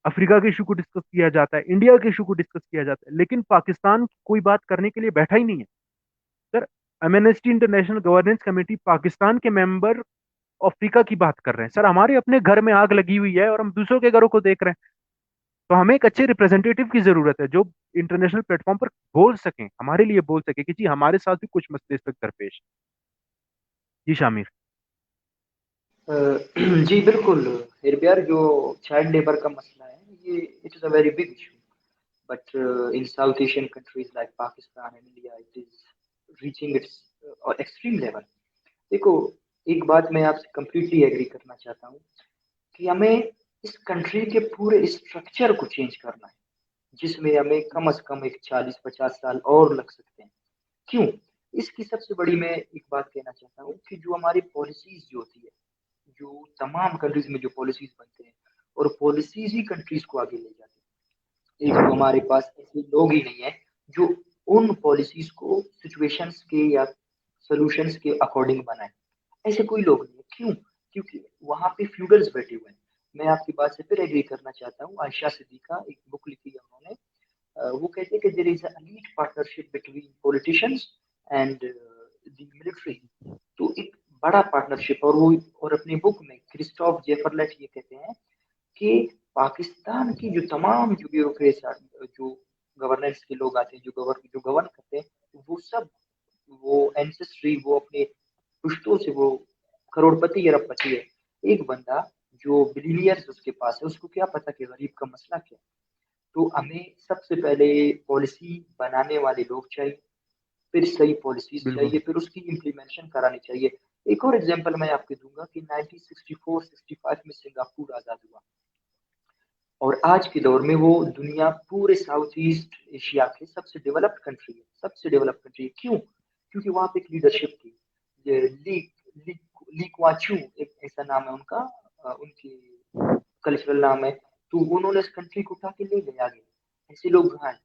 افریقہ کے ایشو کو ڈسکس کیا جاتا ہے, انڈیا کے ایشو کو ڈسکس کیا جاتا ہے, لیکن پاکستان کوئی بات کرنے کے لیے بیٹھا ہی نہیں ہے. Sir Amnesty International governance committee Pakistan کے ممبر افریقہ کی بات کر رہے ہیں. سر ہمارے اپنے گھر میں آگ لگی ہوئی ہے اور ہم دوسروں کے گھروں کو دیکھ رہے ہیں. تو ہمیں ایک اچھے ریپرزینٹیٹو کی ضرورت ہے جو انٹرنیشنل پلیٹ فارم پر بول سکیں, ہمارے لیے بول سکیں کہ جی ہمارے ساتھ بھی کچھ مسئلے اس وقت درپیش. جی شامر. جی بالکل اربیار, جو چائلڈ لیبر کا مسئلہ ہے یہ it is a very big issue, but in South Asian countries like Pakistan and India it is reaching its extreme level. دیکھو ایک بات میں آپ سے کمپلیٹلی ایگری کرنا چاہتا ہوں کہ ہمیں اس کنٹری کے پورے اسٹرکچر کو چینج کرنا ہے, جس میں ہمیں کم از کم ایک 40-50 سال اور لگ سکتے ہیں. کیوں؟ اس کی سب سے بڑی میں ایک بات کہنا چاہتا ہوں کہ جو ہماری پالیسیز جو ہوتی ہے, جو تمام کنٹریز میں جو پالیسیز بنتے ہیں, اور پالیسیز ہی کنٹریز کو آگے لے جاتے ہیں. ایک تو ہمارے پاس ایسے لوگ ہی نہیں ہیں جو ان پالیسیز کو سچویشنز کے یا سولوشنز کے اکارڈنگ بنائیں. ایسے کوئی لوگ نہیں ہے. کیوں؟ کیونکہ وہاں پہ فیوڈلز بیٹھے ہوئے ہیں. میں آپ کی بات سے پھر ایگری کرنا چاہتا ہوں. عائشہ صدیقہ ایک بک لکھی ہے انہوں نے, وہ کہتے ہیں کہ there is a lead partnership between politicians and the military. تو ایک بڑا پارٹنرشپ, اور وہ اور اپنی بک میں کرسٹوف جیفرلٹ یہ کہتے ہیں کہ پاکستان کی جو تمام جو بیوروکریٹس, جو گورننس کے لوگ آتے ہیں, جو گورن کرتے ہیں, وہ سب وہ اینسسٹری, وہ اپنے پشتوں سے وہ کروڑ پتی ارب پتی ہے. ایک بندہ جو بلینئر اس کے پاس ہے, اس کو کیا پتا کہ غریب کا مسئلہ کیا ہے. تو ہمیں سب سے پہلے پالیسی بنانے والے لوگ چاہیے, پھر صحیح پالیسیز بالکل. چاہیے, پھر اس کی امپلیمنٹیشن کرانی چاہیے. ایک اور ایگزامپل میں آپ کو دوں گا کہ 1964-65 میں سنگاپور آزاد ہوا, اور آج کے دور میں وہ دنیا پورے ساؤتھ ایسٹ ایشیا کے سب سے ڈیولپڈ کنٹری ہے, سب سے ڈیولپڈ کنٹری. کیوں؟ کیونکہ وہاں پہ ایک لیڈرشپ تھی. لی کوانچو ایک ایسا نام ہے ان کا, ان کی کلچرل نام ہے. تو انہوں نے اس کنٹری کو اٹھا کے لے گئے آگے. ایسے لوگ کہاں ہیں؟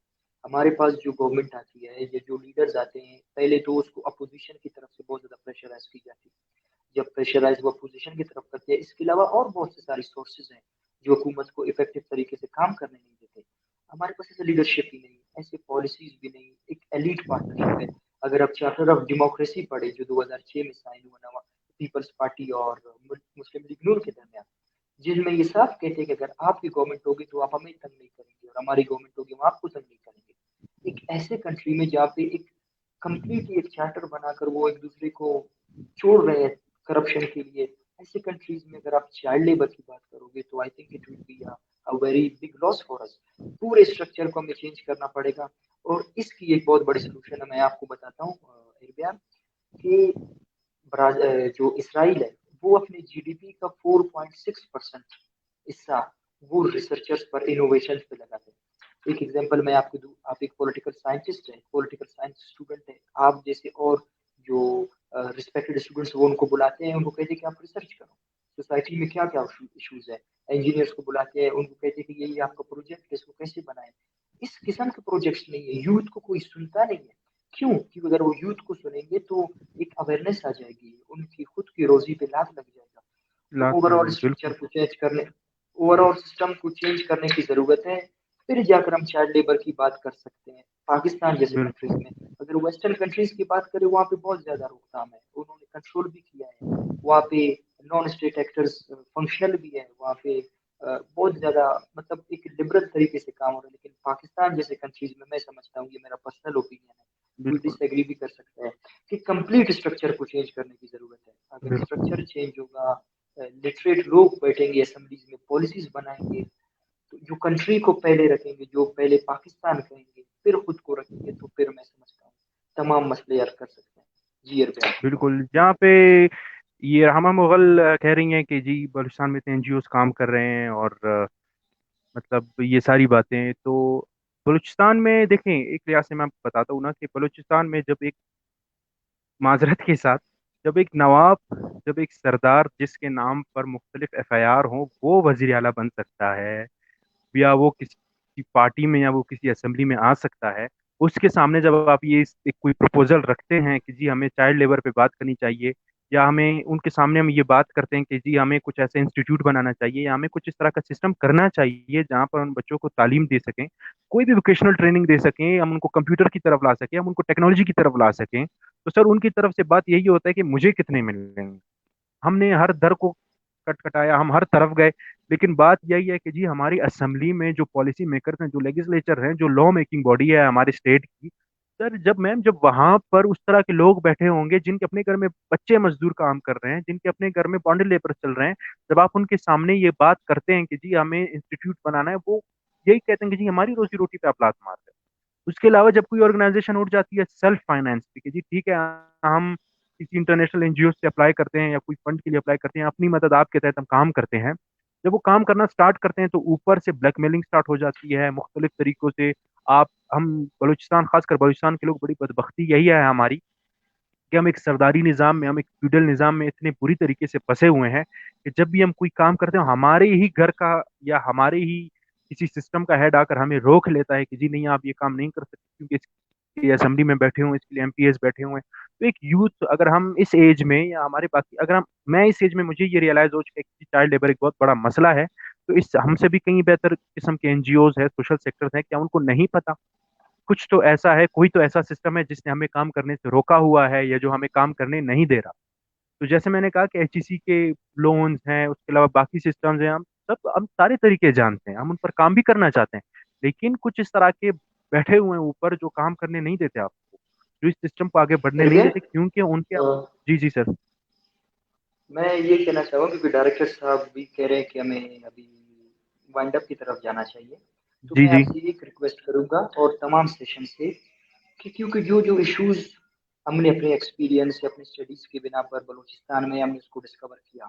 ہمارے پاس جو گورنمنٹ آتی ہے یا جو لیڈرز آتے ہیں پہلے تو اس کو اپوزیشن کی طرف سے بہت زیادہ پریشرائز کی جاتی ہے. جب پریشرائز وہ اپوزیشن کی طرف کرتے ہیں, اس کے علاوہ اور بہت سے ساری سورسز ہیں جو حکومت کو افیکٹو طریقے سے کام کرنے نہیں دیتے. ہمارے پاس ایسے لیڈرشپ بھی نہیں, ایسے پالیسیز بھی نہیں, ایک ایلیٹ پارٹنرشپ ہے. اگر آپ چارٹر آف ڈیموکریسی پڑھے جو 2006 میں سائن ہوا پیپلز پارٹی اور مسلم لیگ نون کے درمیان, جن میں یہ صاف کہتے ہیں کہ اگر آپ کی گورنمنٹ ہوگی تو آپ ہمیں تنگ نہیں کریں گے اور ہماری گورنمنٹ ہوگی ہم آپ کو تنگ نہیں کریں گے. ایک ایسے کنٹری میں جہاں پہ ایک کمپلیٹلی ایک چارٹر بنا کر وہ ایک دوسرے کو چھوڑ رہے ہیں کرپشن کے لیے, ایسے کنٹریز میں اگر آپ چائلڈ لیبر کی بات کرو گے تو I think it will be very big loss for us. پورے اسٹرکچر کو ہمیں چینج کرنا پڑے گا, اور اس کی ایک بہت بڑی سولوشن ہے میں آپ کو بتاتا ہوں اربیان, کہ جو اسرائیل ہے وہ اپنے جی ڈی پی کا 4.6% حصہ وہ ریسرچرز پر انوویشن پہ لگاتے ہیں. ایک ایگزامپل میں آپ کو دوں, آپ ایک پولیٹیکل سائنٹسٹ ہیں, پولیٹیکل سائنس اسٹوڈنٹ ہیں, آپ جیسے اور جو ریسپیکٹڈ اسٹوڈنٹس وہ ان کو بلاتے ہیں, ان کو کہتے ہیں کہ آپ ریسرچ کرو سوسائٹی میں کیا کیا ایشوز ہیں. انجینئرس کو بلاتے ہیں, ان کو کہتے ہیں کہ یہ آپ کا پروجیکٹ ہے, اس کو کیسے بنائیں. اس قسم کے پروجیکٹس نہیں ہے, یوتھ کو کوئی سنتا نہیں ہے. کیوں؟ کیونکہ اگر وہ یوتھ کو سنیں گے تو ایک اویئرنیس آ جائے گی, ان کی خود کی روزی پہ لاگ لگ جائے گا. تو لاکھ اوور لگ آل جائے بالکل. اسٹرکچر کو چینج کرنے, اوور آل سسٹم کو چینج کرنے کی ضرورت ہے. پھر جا کر ہم چائلڈ لیبر کی بات کر سکتے ہیں. پاکستان جیسے کنٹریز بالکل میں, اگر ویسٹرن کنٹریز کی بات کریں وہاں پہ بہت زیادہ روک تھام ہے, انہوں نے کنٹرول بھی کیا ہے. وہاں پہ نان اسٹیٹ ایکٹرز فنکشنل بھی ہے, وہاں پہ بہت زیادہ مطلب ایک لبرل طریقے سے کام ہو رہا ہے. لیکن پاکستان جیسے کنٹریز میں سمجھتا ہوں, یہ میرا پرسنل اوپینین ہے, کوئی بالکل ڈس ایگری بھی کر سکتا ہے, کہ کمپلیٹ اسٹرکچر کو چینج کرنے کی ضرورت ہے. اگر بالکل اسٹرکچر چینج ہوگا, لٹریٹ لوگ بیٹھیں گے اسمبلیز میں, پالیسیز بنائیں گے, تو جو کنٹری کو پہلے رکھیں گے, جو پہلے پاکستان کہیں گے پھر خود کو رکھیں گے, تو پھر میں سمجھتا ہوں تمام مسئلے حل کر سکتے ہیں. جی اربیان. بالکل. جہاں پہ یہ رحمہ مغل کہہ رہی ہیں کہ جی بلوچستان میں تو این جی اوز کام کر رہے ہیں اور مطلب یہ ساری باتیں, تو بلوچستان میں دیکھیں ایک لحاظ سے میں آپ کو بتاتا ہوں نا کہ بلوچستان میں جب ایک معذرت کے ساتھ جب ایک نواب, جب ایک سردار جس کے نام پر مختلف ایف آئی آر ہوں وہ وزیر اعلیٰ بن سکتا ہے, یا وہ کسی پارٹی میں یا وہ کسی اسمبلی میں آ سکتا ہے, اس کے سامنے جب آپ یہ کوئی پروپوزل رکھتے ہیں کہ جی ہمیں چائلڈ لیبر پہ بات کرنی چاہیے, یا ہمیں ان کے سامنے ہم یہ بات کرتے ہیں کہ جی ہمیں کچھ ایسا انسٹیٹیوٹ بنانا چاہیے, یا ہمیں کچھ اس طرح کا سسٹم کرنا چاہیے جہاں پر ان بچوں کو تعلیم دے سکیں, کوئی بھی ووکیشنل ٹریننگ دے سکیں, ہم ان کو کمپیوٹر کی طرف لا سکیں, ہم ان کو ٹیکنالوجی کی طرف لا سکیں, تو سر ان کی طرف سے بات یہی ہوتا ہے کہ مجھے کتنے ملیں گے. ہم نے ہر در کو کٹایا, ہم ہر طرف گئے, لیکن بات یہی ہے کہ جی ہماری اسمبلی میں جو پالیسی میکرز ہیں, جو لیجسلیچر ہیں, جو لا میکنگ باڈی ہے ہمارے اسٹیٹ کی, سر جب وہاں پر اس طرح کے لوگ بیٹھے ہوں گے جن کے اپنے گھر میں بچے مزدور کام کر رہے ہیں, جن کے اپنے گھر میں بانڈل لیبر چل رہے ہیں, جب آپ ان کے سامنے یہ بات کرتے ہیں کہ جی ہمیں انسٹیٹیوٹ بنانا ہے, وہ یہی کہتے ہیں کہ جی ہماری روزی روٹی پہ آپ لات مار رہے ہیں. اس کے علاوہ جب کوئی آرگنائزیشن اٹھ جاتی ہے سیلف فائنانس پہ کہ جی ٹھیک ہے ہم کسی انٹرنیشنل این جی او سے اپلائی کرتے ہیں یا کوئی فنڈ کے لیے اپلائی کرتے ہیں, اپنی مدد آپ کے تحت ہم کام کرتے ہیں, جب وہ کام کرنا سٹارٹ کرتے ہیں تو اوپر سے بلیک میلنگ سٹارٹ ہو جاتی ہے مختلف طریقوں سے. ہم بلوچستان, خاص کر بلوچستان کے لوگ, بڑی بدبختی یہی ہے ہماری کہ ہم ایک سرداری نظام میں, ہم ایک فیوڈل نظام میں اتنے بری طریقے سے پھنسے ہوئے ہیں کہ جب بھی ہم کوئی کام کرتے ہیں ہمارے ہی گھر کا یا ہمارے ہی کسی سسٹم کا ہیڈ آ کر ہمیں روک لیتا ہے کہ جی نہیں آپ یہ کام نہیں کر سکتے کیونکہ اس کے اسمبلی میں بیٹھے ہوئے, اس کے لیے ایم پی ایس بیٹھے ہوئے ہیں. تو ایک یوتھ اگر ہم اس ایج میں یا ہمارے باقی اگر میں اس ایج میں مجھے یہ ریئلائز ہو چکا ہے کہ چائلڈ لیبر ایک بہت بڑا مسئلہ ہے, تو اس ہم سے بھی کئی بہتر قسم کے این جی اوز ہیں, سوشل سیکٹرز ہیں, کیا ان کو نہیں پتا کچھ تو ایسا ہے, کوئی تو ایسا سسٹم ہے جس نے ہمیں کام کرنے سے روکا ہوا ہے یا جو ہمیں کام کرنے نہیں دے رہا. تو جیسے میں نے کہا کہ ایچ ای سی کے لونز ہیں, اس کے علاوہ باقی سسٹمز ہیں, ہم سارے طریقے جانتے ہیں, ہم ان پر کام بھی کرنا چاہتے ہیں, لیکن کچھ اس طرح کے بیٹھے ہوئے ہیں اوپر جو کام کرنے نہیں دیتے آپ کو, جو اس سسٹم کو آگے بڑھنے نہیں اربیان, دیتے کیونکہ ان کے. جی جی سر. میں یہ کہنا چاہوں گا کیونکہ ڈائریکٹر صاحب بھی کہہ رہے ہیں کہ ہمیں ابھی وائنڈ اپ کی طرف جانا چاہیے, تو جی میں جی آپ سے ایک ریکویسٹ کروں گا اور تمام سیشن سے کہ کیونکہ جو ایشوز ہم نے اپنے ایکسپیرینس یا اپنی اسٹڈیز کی بنا پر بلوچستان میں ہم نے اس کو ڈسکور کیا,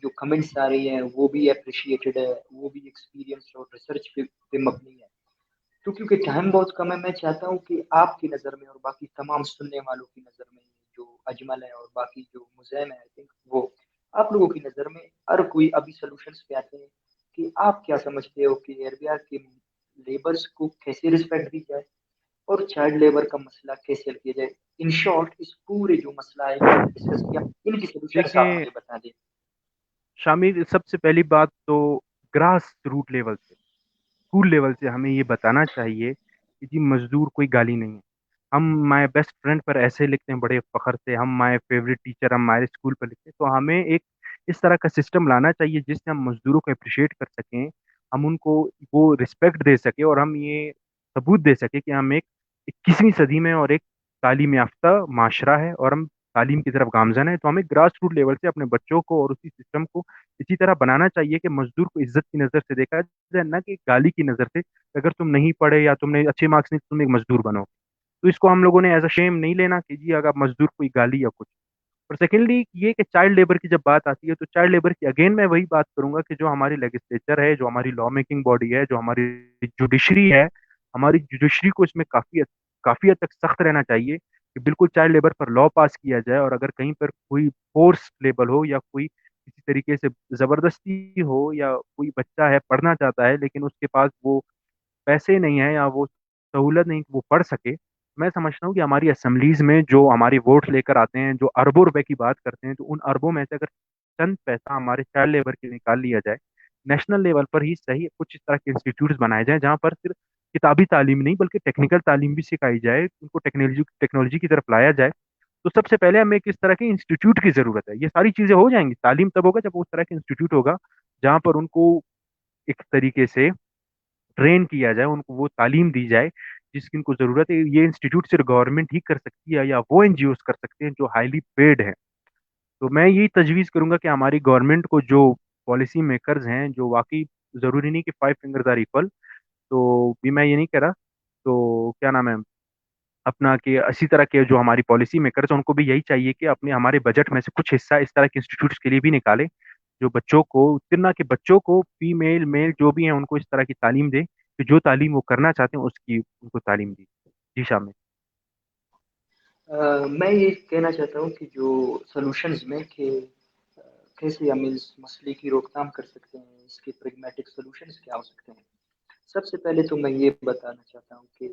جو کمنٹس آ رہی ہیں وہ بھی اپریشیٹڈ ہے, وہ بھی ایکسپیرینس اور ریسرچ پہ مبنی ہے. تو کیونکہ ٹائم بہت کم ہے, میں چاہتا ہوں کہ آپ کی نظر میں اور باقی تمام سننے والوں کی نظر میں جو اجمل ہے اور باقی جو مزین ہے, آئی تھنک وہ آپ لوگوں کی نظر میں ہر کوئی ابھی سولوشنس پہ آتے ہیں کہ آپ کیا سمجھتے ہو کہ اربیا کے لیبرز کو کیسے رسپیکٹ دی جائے, اور چائلڈ لیبر کا مسئلہ کیسے حل کیا جائے. ان شارٹ اس پورے جو مسئلہ ہے جو ہم نے ڈسکس کیا ان کی سولوشنس آپ دیکھیں مجھے بتا دیں. شامل، سب سے پہلی بات تو گراس روٹ لیول سے، اسکول لیول سے ہمیں یہ بتانا چاہیے کہ جی مزدور کوئی گالی نہیں ہے. ہم مائی بیسٹ فرینڈ پر ایسے لکھتے ہیں بڑے فخر سے، ہم مائی فیوریٹ ٹیچر ہم ہمارے اسکول پر لکھتے ہیں. تو ہمیں ایک اس طرح کا سسٹم لانا چاہیے جس سے ہم مزدوروں کو اپریشیٹ کر سکیں، ہم ان کو وہ رسپیکٹ دے سکیں، اور ہم یہ ثبوت دے سکیں کہ ہم ایک 21ویں صدی میں اور ایک تعلیم یافتہ معاشرہ ہے اور ہم تعلیم کی طرف گامزن ہے. تو ہمیں گراس روٹ لیول سے اپنے بچوں کو اور اسی سسٹم کو اسی طرح بنانا چاہیے کہ مزدور کو عزت کی نظر سے دیکھا جائے، نہ کہ گالی کی نظر سے. اگر تم نہیں پڑھے یا تم نے اچھے مارکس نہیں، تم ایک مزدور بنو. تو اس کو ہم لوگوں نے ایز اے شیم نہیں لینا کہ جی اگر مزدور کوئی گالی یا کچھ. اور سیکنڈلی یہ کہ چائلڈ لیبر کی جب بات آتی ہے تو چائلڈ لیبر کی اگین میں وہی بات کروں گا کہ جو ہماری لیجسلیچر ہے، جو ہماری لا میکنگ باڈی ہے، جو ہماری جوڈیشری ہے، ہماری جوڈیشری کو اس میں کافی حد تک سخت رہنا چاہیے کہ بالکل چائلڈ لیبر پر لا پاس کیا جائے. اور اگر کہیں پر کوئی فورس لیبل ہو یا کوئی کسی طریقے سے زبردستی ہو، یا کوئی بچہ ہے پڑھنا چاہتا ہے لیکن اس کے پاس وہ پیسے نہیں ہیں یا وہ سہولت نہیں کہ وہ پڑھ سکے، میں سمجھتا ہوں کہ ہماری اسمبلیز میں جو ہماری ووٹ لے کر آتے ہیں، جو اربوں روپے کی بات کرتے ہیں، تو ان اربوں میں سے اگر چند پیسہ ہمارے چائلڈ لیبر کے نکال لیا جائے، نیشنل لیول پر ہی صحیح کچھ اس طرح کے انسٹیٹیوٹس بنائے جائیں جہاں پر صرف کتابی تعلیم نہیں بلکہ ٹیکنیکل تعلیم بھی سکھائی جائے، ان کو ٹیکنالوجی کی طرف لایا جائے. تو سب سے پہلے ہمیں ایک اس طرح کے انسٹیٹیوٹ کی ضرورت ہے. یہ ساری چیزیں ہو جائیں گی، تعلیم تب ہوگا جب اس طرح کے انسٹیٹیوٹ ہوگا جہاں پر ان کو ایک طریقے سے ٹرین کیا جائے، ان کو وہ تعلیم دی جائے جس کی ان کو ضرورت ہے. یہ انسٹیٹیوٹ صرف گورنمنٹ ہی کر سکتی ہے یا وہ این جی اوز کر سکتے ہیں جو ہائیلی پیڈ ہیں. تو میں یہی تجویز کروں گا کہ ہماری گورنمنٹ کو جو پالیسی میکرز ہیں، جو واقعی ضروری نہیں کہ فائیو فنگرز آر ایکول، تو بھی میں یہ نہیں کہہ رہا، تو کیا نام ہے اپنا کہ اسی طرح کے جو ہماری پالیسی میکرز ہیں ان کو بھی یہی چاہیے کہ اپنے ہمارے بجٹ میں سے کچھ حصہ اس طرح کے انسٹیٹیوٹس کے لیے بھی نکالے جو بچوں کو، اتنا کہ بچوں کو فیمیل میل جو بھی ہیں ان کو اس طرح کی تعلیم دے کہ جو تعلیم وہ کرنا چاہتے ہیں اس کی ان کو تعلیم دی. جی شامل. میں یہ کہنا چاہتا ہوں کہ جو سولوشنز میں کہ کیسے ہم اس مسئلے کی روک تھام کر سکتے ہیں، اس کے پریگمیٹک سولوشنز کیا ہو سکتے ہیں. سب سے پہلے تو میں یہ بتانا چاہتا ہوں کہ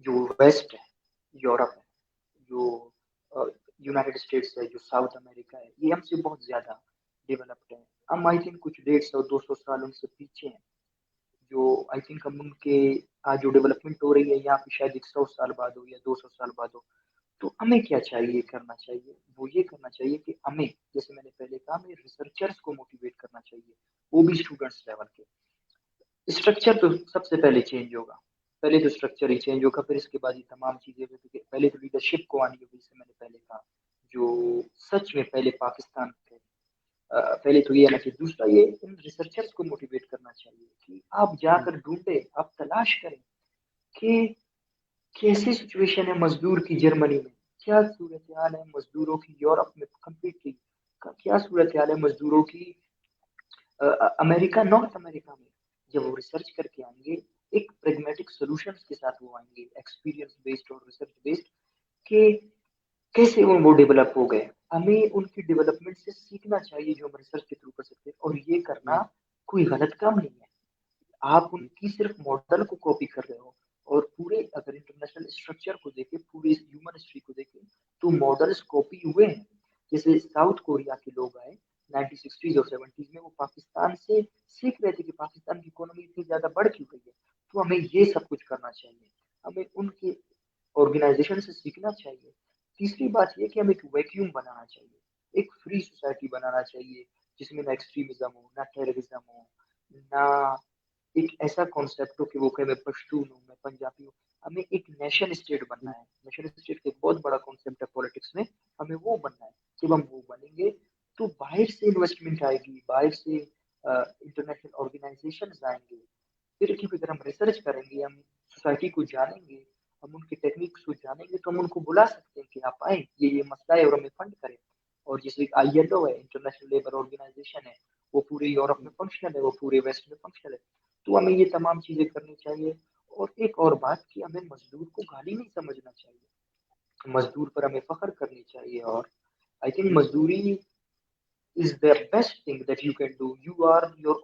جو ویسٹ ہے، یورپ ہے، جو یونائٹڈ اسٹیٹس ہے، جو ساؤتھ امریکہ ہے، یہ ہم سے بہت زیادہ ڈیولپڈ ہے. ہم آئی تھنک کچھ 150-200 سال ان سے پیچھے ہیں. جو آئی تھنک ہم ان کے آج جو ڈیولپمنٹ ہو رہی ہے یہاں پہ شاید 100 سال بعد ہو یا 200 سال بعد ہو. تو ہمیں کیا چاہیے کرنا چاہیے، وہ یہ کرنا چاہیے کہ ہمیں، جیسے میں نے پہلے کہا، ہمیں ریسرچرس کو موٹیویٹ کرنا چاہیے، وہ بھی اسٹوڈنٹس لیول کے. اسٹرکچر تو سب سے پہلے چینج ہوگا، پہلے تو اسٹرکچر ہی چینج ہوگا، پھر اس کے بعد یہ تمام چیزیں. پہلے تو لیڈرشپ کو آنی ہوگی، جیسے میں نے پہلے کہا، جو سچ میں پہلے پاکستان کے پہلے تو یہ ہے نا کہ دوسرا یہ ان ریسرچرس کو موٹیویٹ کرنا چاہیے کہ آپ جا کر ڈھونڈیں، آپ تلاش کریں کہ کیسی سچویشن ہے مزدور کی جرمنی میں، کیا صورتحال ہے مزدوروں کی یورپ میں کمپلیٹلی، کیا صورتحال ہے مزدوروں کی امریکہ، نارتھ امریکہ میں. جب وہ ریسرچ کر کے آئیں گے ایک پریگمیٹک سولوشنز کے ساتھ وہ آئیں گے، ایکسپیرینس بیسڈ اور ریسرچ بیسڈ، کہ کیسے وہ ڈیولپ ہو گئے. ہمیں ان کی ڈیولپمنٹ سے سیکھنا چاہیے جو ہم ریسرچ کے تھرو کر سکتے ہیں. اور یہ کرنا کوئی غلط کام نہیں ہے، آپ ان کی صرف ماڈل کو کاپی کر رہے ہو. اور پورے اگر انٹرنیشنل اسٹرکچر کو دیکھیں، پورے ہیومن ہسٹری کو دیکھیں، تو ماڈلس کاپی ہوئے ہیں. جیسے ساؤتھ کوریا کے لوگ آئے 1960s اور 70s میں، وہ پاکستان سے سیکھ رہے تھے کہ پاکستان کی اکانومی اتنی زیادہ بڑھ کیوں گئی ہے. تو ہمیں یہ سب کچھ کرنا چاہیے، ہمیں ان کے آرگنائزیشن سے سیکھنا چاہیے. تیسری بات یہ کہ ہمیں ایک ویکیوم بنانا چاہیے، ایک فری سوسائٹی بنانا چاہیے جس میں نہ ایکسٹریمزم ہو، نہ ٹیررزم ہو، نہ ایک ایسا کانسیپٹ ہو کہ وہ کہ میں پشتون ہوں، میں پنجابی ہوں. ہمیں ایک نیشن اسٹیٹ بننا ہے. نیشن اسٹیٹ کا ایک بہت بڑا کانسیپٹ ہے پالیٹکس میں، ہمیں وہ بننا ہے. جب ہم وہ بنیں گے تو باہر سے انویسٹمنٹ آئے گی، باہر سے انٹرنیشنل آرگنائزیشن آئیں گے. پھر کیونکہ اگر ہم ریسرچ کریں گے، ہم سوسائٹی کو جانیں گے، ہم ان کی ٹیکنیکس کو جانیں گے، تو ہم ان کو بلا سکتے ہیں کہ آپ آئیں، یہ مسئلہ ہے اور ہمیں فنڈ کریں. اور جیسے آئی ایل او ہے، انٹرنیشنل لیبر آرگنائزیشن ہے، وہ پورے یورپ میں فنکشنل ہے، وہ پورے ویسٹ میں فنکشنل ہے. تو ہمیں یہ تمام چیزیں کرنی چاہیے. اور ایک اور بات کہ ہمیں مزدور کو گالی نہیں سمجھنا چاہیے، مزدور پر ہمیں فخر کرنی چاہیے. اور آئی تھنک مزدوری is the best thing that you can do. You are your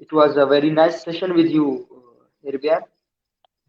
It was a very nice session with you, Irbiar.